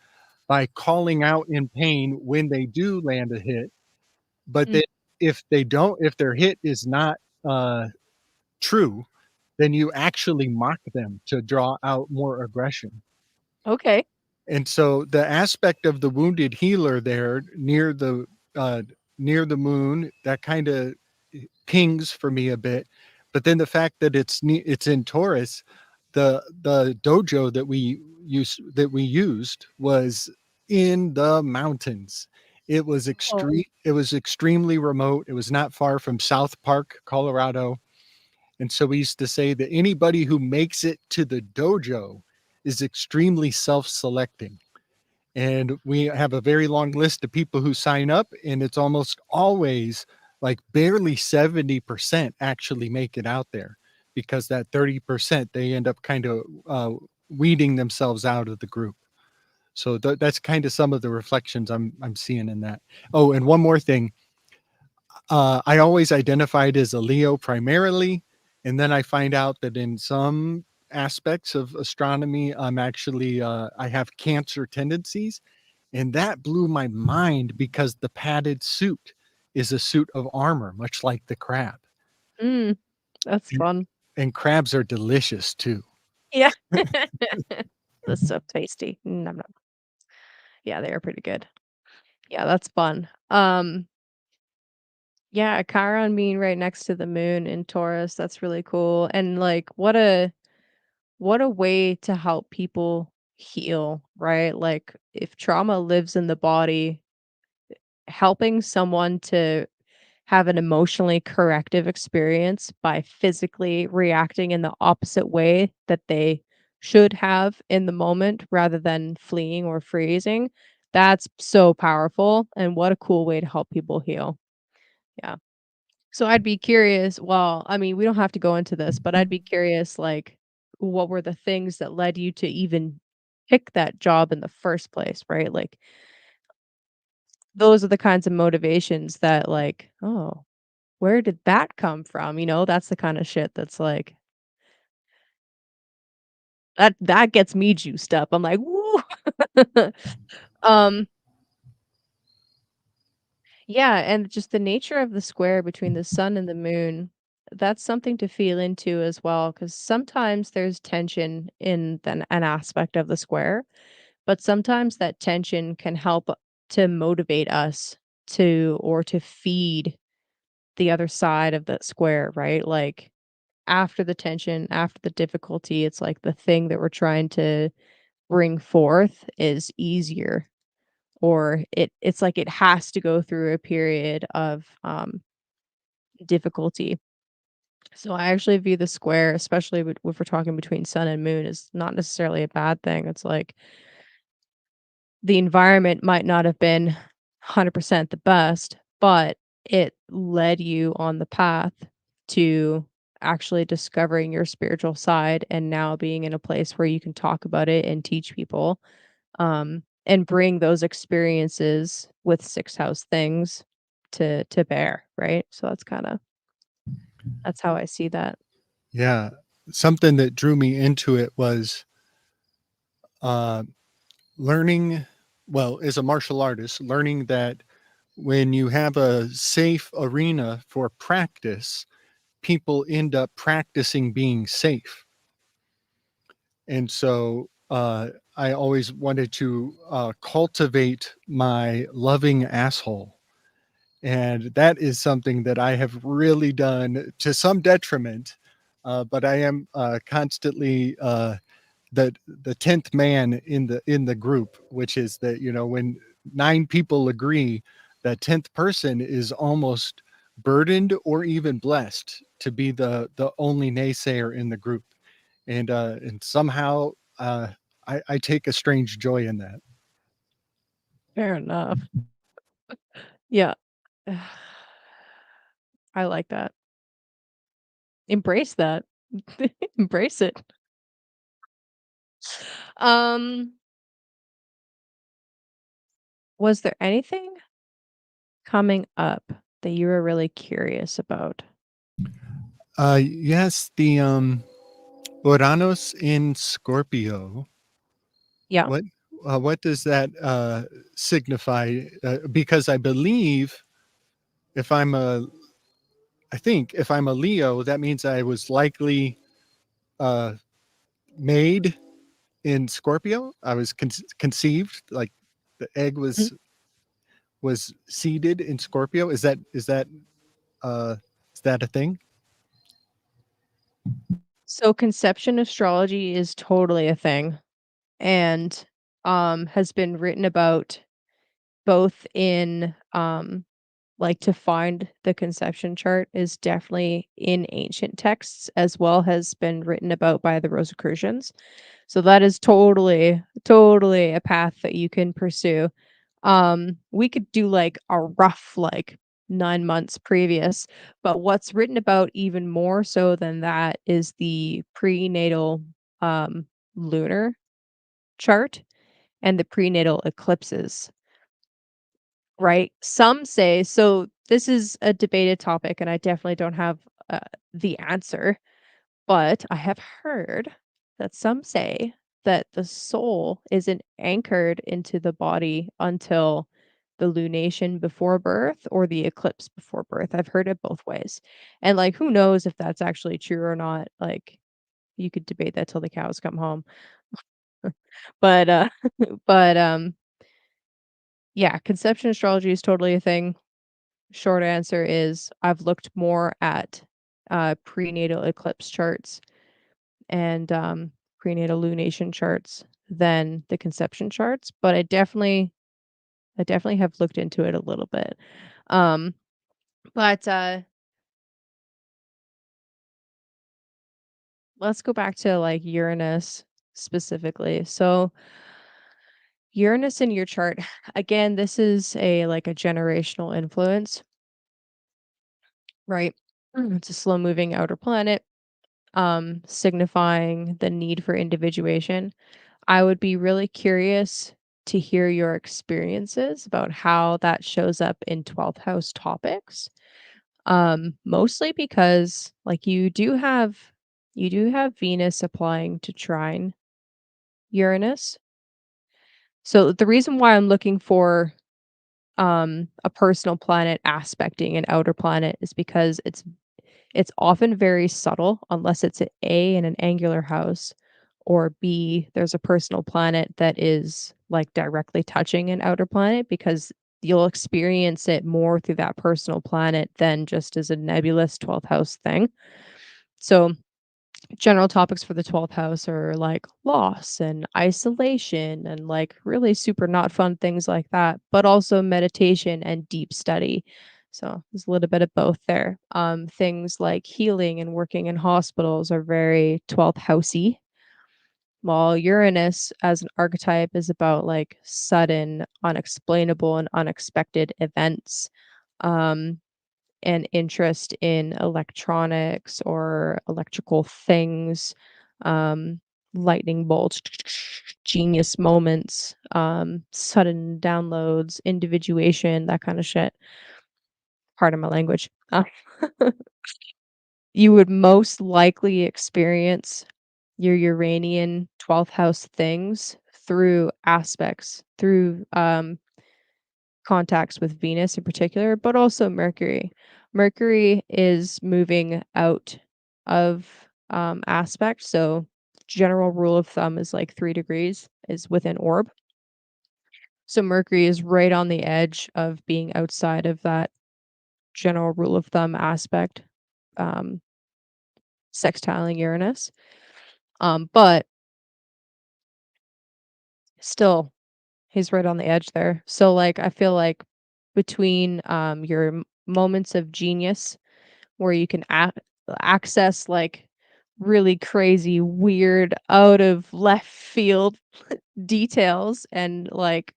by calling out in pain when they do land a hit. But Mm, then if they don't, if their hit is not uh true, then you actually mock them to draw out more aggression. okay. And so the aspect of the wounded healer there uh, near the moon, that kind of pings for me a bit. But then the fact that it's in Taurus, the dojo that we used was in the mountains. Oh. It was extremely remote. It was not far from South Park, Colorado. And so we used to say that anybody who makes it to the dojo is extremely self-selecting. And we have a very long list of people who sign up, and it's almost always like barely 70% actually make it out there, because that 30% they end up kind of weeding themselves out of the group. So that's kind of some of the reflections I'm seeing in that. Oh, and one more thing, I always identified as a Leo primarily, and then I find out that in some aspects of astronomy, I'm actually I have Cancer tendencies, and that blew my mind because the padded suit is a suit of armor, much like the crab, Mm, that's and, fun. and crabs are delicious too. Yeah. That's so tasty. Nom nom. Yeah, they are pretty good. Yeah, that's fun. Yeah, Chiron being right next to the moon in Taurus, that's really cool. And like what a way to help people heal, right? Like if trauma lives in the body, helping someone to have an emotionally corrective experience by physically reacting in the opposite way that they should have in the moment rather than fleeing or freezing. That's so powerful and what a cool way to help people heal. Yeah. So I'd be curious, well, I mean, we don't have to go into this, but I'd be curious like what were the things that led you to even pick that job in the first place, right? Like those are the kinds of motivations that like, oh, where did that come from? You know, that's the kind of shit that's like that gets me juiced up. I'm like, "Woo." Um, yeah, and just the nature of the square between the sun and the moon, that's something to feel into as well, because sometimes there's tension in an aspect of the square, but sometimes that tension can help to motivate us to feed the other side of that square, right? Like after the tension, after the difficulty, it's like the thing that we're trying to bring forth is easier or it's like it has to go through a period of difficulty. So I actually view the square, especially if we're talking between sun and moon, is not necessarily a bad thing. It's like the environment might not have been 100% the best, but it led you on the path to actually discovering your spiritual side and now being in a place where you can talk about it and teach people and bring those experiences with sixth house things to bear, right? So that's how I see that. Yeah, something that drew me into it was uh, learning. Well, as a martial artist, learning that when you have a safe arena for practice, people end up practicing being safe. And so I always wanted to cultivate my loving asshole. And that is something that I have really done to some detriment. But I am constantly the 10th man in the group, which is that, you know, when 9 people agree, that 10th person is almost burdened or even blessed to be the only naysayer in the group. And somehow I take a strange joy in that. Fair enough. Yeah. I like that. Embrace that. Embrace it. Um, was there anything coming up that you were really curious about? Yes, the Uranus in Scorpio. Yeah. What what does that signify? Because I believe if I'm a, I think if I'm a Leo, that means I was likely uh, made in Scorpio. I was conceived, like the egg Mhm. was seeded in Scorpio. Uh, is that a thing? So conception astrology is totally a thing and has been written about both in like to find the conception chart is definitely in ancient texts as well has been written about by the Rosicrucians. So that is totally a path that you can pursue. We could do like a rough like 9 months previous, but what's written about even more so than that is the prenatal um lunar chart and the prenatal eclipses, right? Some say so this is a debated topic and I definitely don't have the answer, but I have heard that some say that the soul isn't anchored into the body until the lunation before birth or the eclipse before birth. I've heard it both ways. And like who knows if that's actually true or not. Like you could debate that till the cows come home. But but yeah, conception astrology is totally a thing. Short answer is I've looked more at prenatal eclipse charts and prenatal lunation charts than the conception charts, but I definitely have looked into it a little bit. Um, but let's go back to like Uranus specifically. So Uranus in your chart, again, this is a like a generational influence, right? It's a slow moving outer planet, signifying the need for individuation. I would be really curious to hear your experiences about how that shows up in 12th house topics. Mostly because like you do have Venus applying to trine Uranus. So the reason why I'm looking for a personal planet aspecting an outer planet is because it's often very subtle unless it's an A in an angular house or B, there's a personal planet that is like directly touching an outer planet because you'll experience it more through that personal planet than just as a nebulous 12th house thing. So, general topics for the 12th house are like loss and isolation and like really super not fun things like that, but also meditation and deep study. So there's a little bit of both there. Things like healing and working in hospitals are very 12th housey, while Uranus as an archetype is about like sudden, unexplainable, and unexpected events. Um, an interest in electronics or electrical things, um, lightning bolts, genius moments, sudden downloads, individuation, that kind of shit. Part of my language. You would most likely experience your Uranian 12th house things through aspects, through contacts with Venus in particular, but also Mercury. Mercury is moving out of aspect, so general rule of thumb is like 3 degrees is within orb. So Mercury is right on the edge of being outside of that general rule of thumb aspect, um, sextiling Uranus. But still, he's right on the edge there. So, like, I feel like between, your moments of genius where you can access, like, really crazy, weird, out of left field details and, like,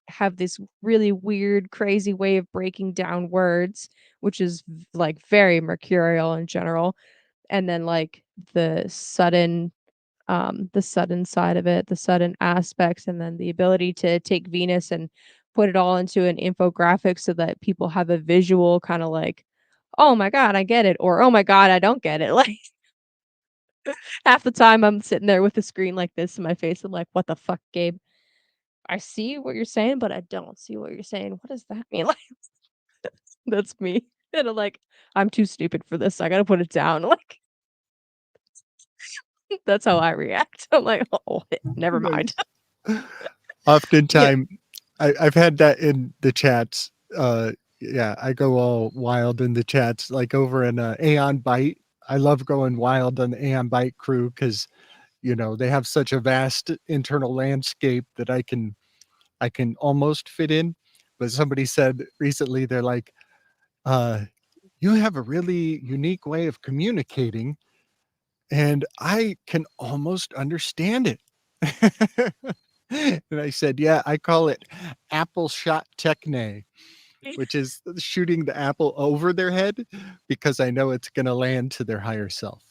have this really weird, crazy way of breaking down words, which is, like, very mercurial in general, and then, like, the sudden side of it, the sudden aspects, and then the ability to take Venus and put it all into an infographic so that people have a visual kinda like, "Oh my god, I get it," or, "Oh my god, I don't get it." Like, half the time I'm sitting there with the screen like this in my face, I'm like, "What the fuck, Gabe? I see what you're saying, but I don't see what you're saying. What does that mean?" Like, that's me. And I'm like, "I'm too stupid for this. I gotta put it down." Like, that's how I react. I'm like, "Oh, never mind." Nice. Yeah. Oftentimes, I've had that in the chats. Yeah, I go all wild in the chats, like over in Aeon Byte. I love going wild on the Aeon Byte crew because they have such a vast internal landscape that I can almost fit in. But somebody said recently, they're like, uh, "You have a really unique way of communicating, and I can almost understand it." And I said, "Yeah, I call it apple shot techne, which is shooting the apple over their head because I know it's gonna land to their higher self."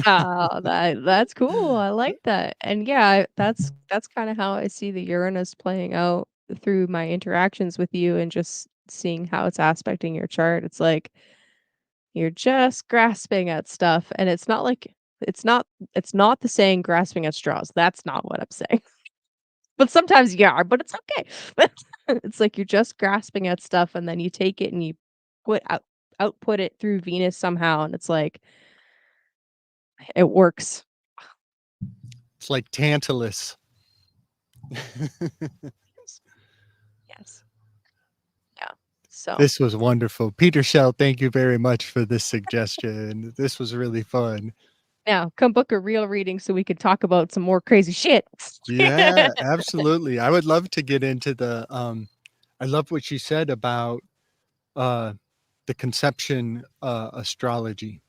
Oh, that's cool, I like that, and yeah, that's kinda how I see the Uranus playing out through my interactions with you and just seeing how it's aspecting your chart. It's like, you're just grasping at stuff, and it's not like it's not the saying grasping at straws, that's not what I'm saying. But sometimes you are, but it's okay. It's like you're just grasping at stuff, and then you take it and you put out output it through Venus somehow, and it's like, it works. It's like Tantalus. Yes. Yes. Yeah. So, This was wonderful. Peter Shell, thank you very much for this suggestion. This was really fun. now come book a real reading so we could talk about some more crazy shit. Yeah, absolutely. I would love to get into I love what you said about, uh, the conception, astrology.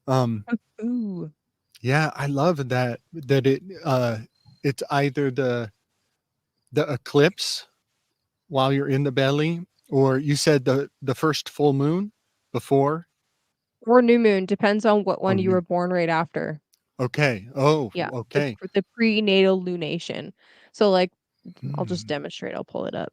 Um, Ooh. yeah, I love it's either the eclipse while you're in the belly, or you said the first full moon before? Or new moon, depends on what Oh, one you were new. born right after. Okay. Oh, Yeah, okay. the prenatal lunation. So, like, I'll just Hmm. demonstrate, I'll pull it up.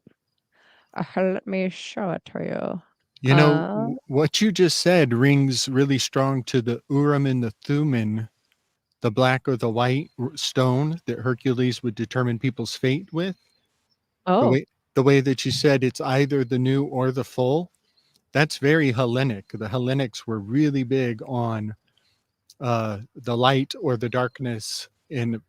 Let me show it to you. What you just said rings really strong to the Urim and the Thummim, the black or the white stone that Hercules would determine people's fate with. The Oh, way the way that you said it's either the new or the full, that's very Hellenic. The Hellenics were really big on the light or the darkness in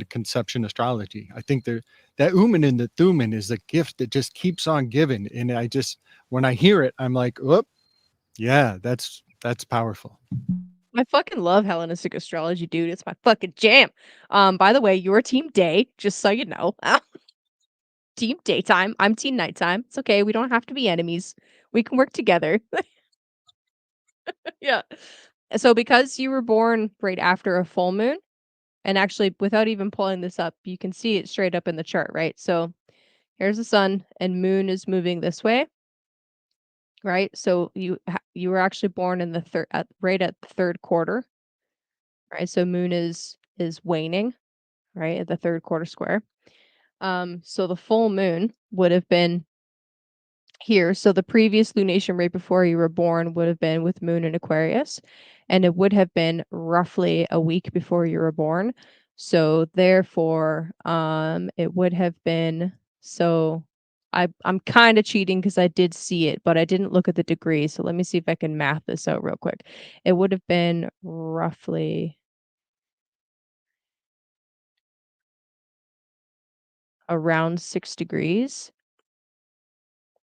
conception astrology. I think that Uman and the Thuman is a gift that just keeps on giving, and I just when I hear it, I'm like, oh, yeah, that's powerful. I fucking love Hellenistic astrology, dude, it's my fucking jam. By the way, you're team day, just so you know. Team daytime, I'm team nighttime. It's okay, we don't have to be enemies. We can work together. Yeah. So because you were born right after a full moon, and actually without even pulling this up, you can see it straight up in the chart, right? So here's the sun and moon is moving this way, right? So you were actually born in the third right at the third quarter, right? So moon is waning, right, at the third quarter square. So the full moon would have been here. So the previous lunation right before you were born would have been with moon in Aquarius, and it would have been roughly a week before you were born. So therefore, it would have been so I'm kind of cheating because I did see it, but I didn't look at the degree. So let me see if I can math this out real quick. It would have been roughly around 6 degrees.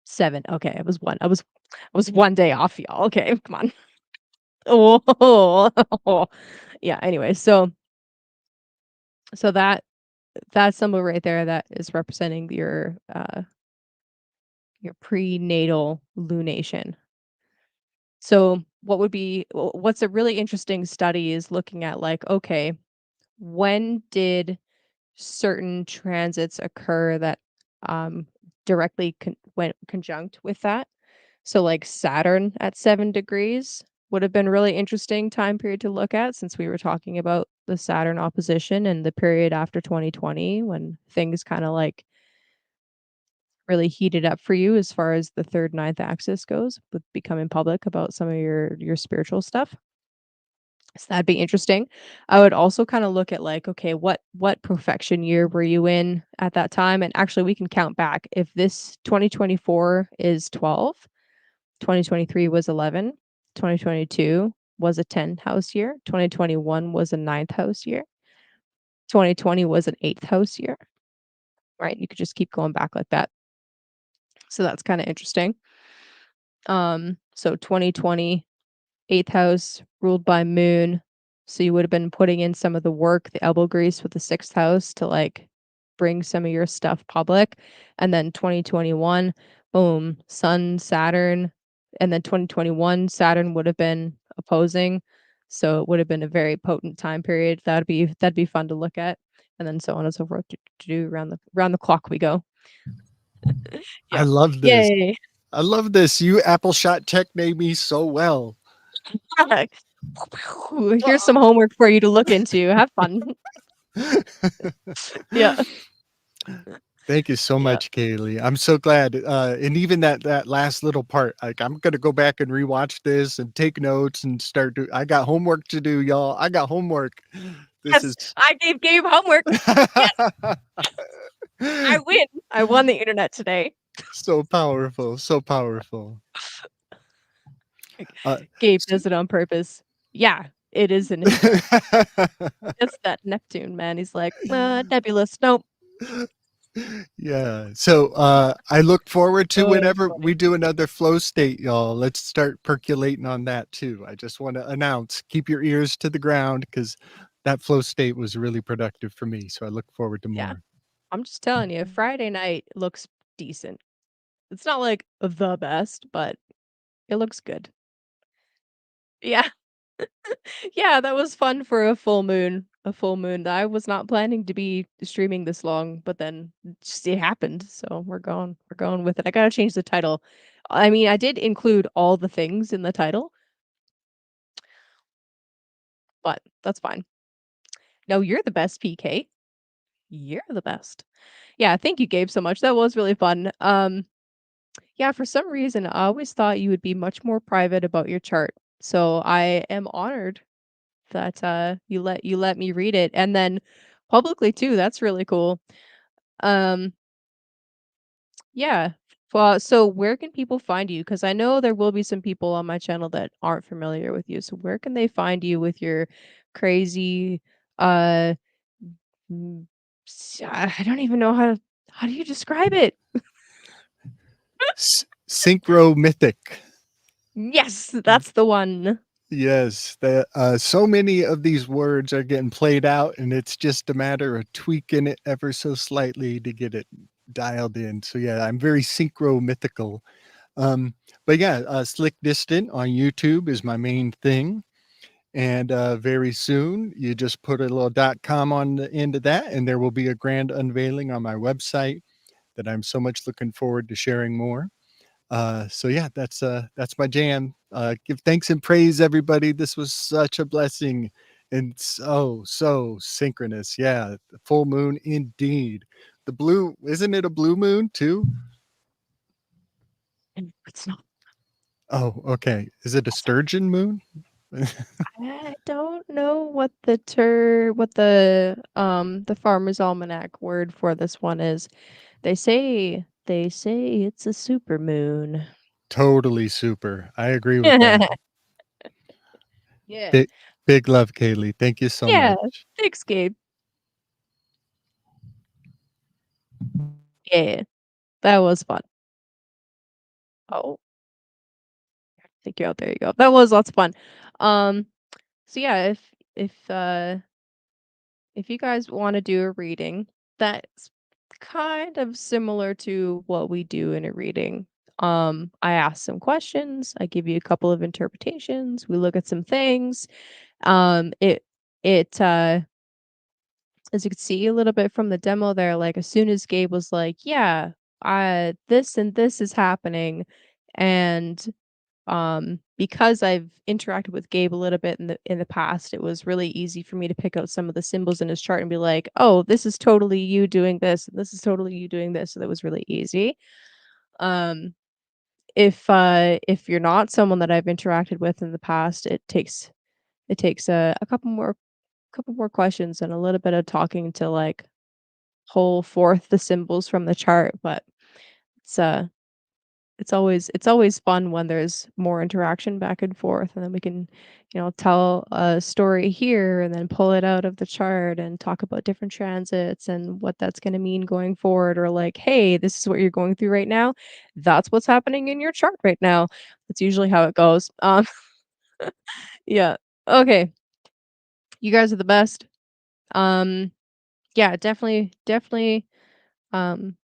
7. Okay, it was 1. I was 1 day off, y'all. Okay, come on. Oh. Yeah, anyway, so that symbol right there, that is representing your prenatal lunation. So what's a really interesting study is looking at like, okay, when did certain transits occur that um directly went conjunct with that? So like Saturn at 7 degrees would have been really interesting time period to look at, since we were talking about the Saturn opposition and the period after 2020 when things kind of like really heated up for you as far as the third ninth axis goes, with becoming public about some of your spiritual stuff. So that'd be interesting. I would also kind of look at like, okay, what perfection year were you in at that time? And actually we can count back. If this 2024 is 12, 2023 was 11, 2022 was a 10 house year, 2021 was a ninth house year, 2020 was an eighth house year, right? You could just keep going back like that. So that's kind of interesting. So 2020, eighth house ruled by moon. So you would have been putting in some of the work, the elbow grease with the sixth house to like bring some of your stuff public. And then 2021, boom, Sun, Saturn. And then 2021, Saturn would have been opposing. So it would have been a very potent time period. That'd be fun to look at. And then so on and so forth to do around the clock we go. I Yep. love this. Yay. I love this. You Apple Shot Tech made me so well. Here's some homework for you to look into. Have fun. Yeah. Thank you so Yeah. much, Kaylee. I'm so glad. And even that last little part, like I'm gonna go back and rewatch this and take notes and start do. I got homework to do, y'all. I got homework. This Yes, is I gave Gabe homework. Yes, I win. I won the internet today. so powerful, so powerful. Like, Uh, Gabe does it on purpose. Yeah, it is in his chart. It's that Neptune, man. He's like, nebulous. Nope. Yeah. So I look forward to Oh, whenever funny. we do another flow state, y'all. Let's start percolating on that too. I just want to announce, keep your ears to the ground because that flow state was really productive for me. So I look forward to Yeah, more. I'm just telling you, Friday night looks decent. It's not like the best, but it looks good. Yeah. Yeah, that was fun for a full moon. A full moon. I was not planning to be streaming this long, but then just it happened. So we're going with it. I gotta change the title. I mean, I did include all the things in the title, but that's fine. No, you're the best, PK. You're the best. Yeah, thank you, Gabe, so much. That was really fun. Yeah, for some reason, I always thought you would be much more private about your chart. So I am honored that you let me read it, and then publicly too. That's really cool. Um yeah. Well, so where can people find you? Because I know there will be some people on my channel that aren't familiar with you. So where can they find you with your crazy uh I don't even know how do you describe it? Synchro mythic. Yes, that's the one. Yes, so many of these words are getting played out, and it's just a matter of tweaking it ever so slightly to get it dialed in. So yeah, I'm very synchro mythical. But yeah, Slick Dissident on YouTube is my main thing. And very soon, you just put a little .com on the end of that, and there will be a grand unveiling on my website that I'm so much looking forward to sharing more. So yeah, that's my jam. Give thanks and praise, everybody. This was such a blessing and so synchronous. Yeah, the full moon indeed. The blue, isn't it a blue moon too? And it's not. Oh, okay. Is it a sturgeon moon? I don't know what the Farmer's Almanac word for this one is. They say it's a super moon. Totally super. I agree with that. Yeah. Big, big love, Kaylee. Thank you so Yeah. much. Thanks, Gabe. Yeah, that was fun. Oh, take you out. There you go. That was lots of fun. Um, so yeah, if you guys want to do a reading that's kind of similar to what we do in a reading, I ask some questions, I give you a couple of interpretations, we look at some things. It as you can see a little bit from the demo there, like as soon as Gabe was like, "Yeah, this and this is happening," and because I've interacted with Gabe a little bit in the past, it was really easy for me to pick out some of the symbols in his chart and be like, "Oh, this is totally you doing this, and this is totally you doing this." So that was really easy. Um, if you're not someone that I've interacted with in the past, it takes a couple more questions and a little bit of talking to like pull forth the symbols from the chart, but it's it's always fun when there's more interaction back and forth, and then we can, tell a story here and then pull it out of the chart and talk about different transits and what that's gonna mean going forward, or like, "Hey, this is what you're going through right now. That's what's happening in your chart right now." That's usually how it goes. Yeah. Okay. You guys are the best. Um, yeah, definitely um,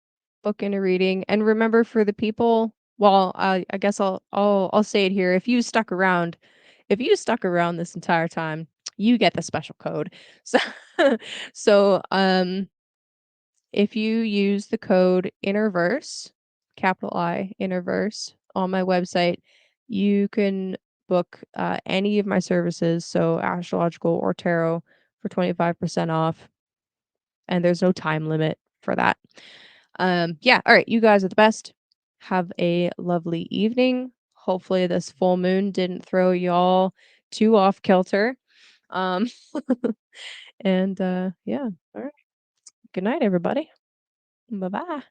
book in a reading. And remember for the people, well, I guess I'll say it here. If you stuck around this entire time, you get the special code. So so if you use the code INNERVERSE, capital I, INNERVERSE on my website, you can book any of my services, so astrological or tarot, for 25% off, and there's no time limit for that. Yeah, all right, you guys are the best. Have a lovely evening. Hopefully this full moon didn't throw y'all too off kilter. Um and yeah, all right. Good night everybody. Bye-bye.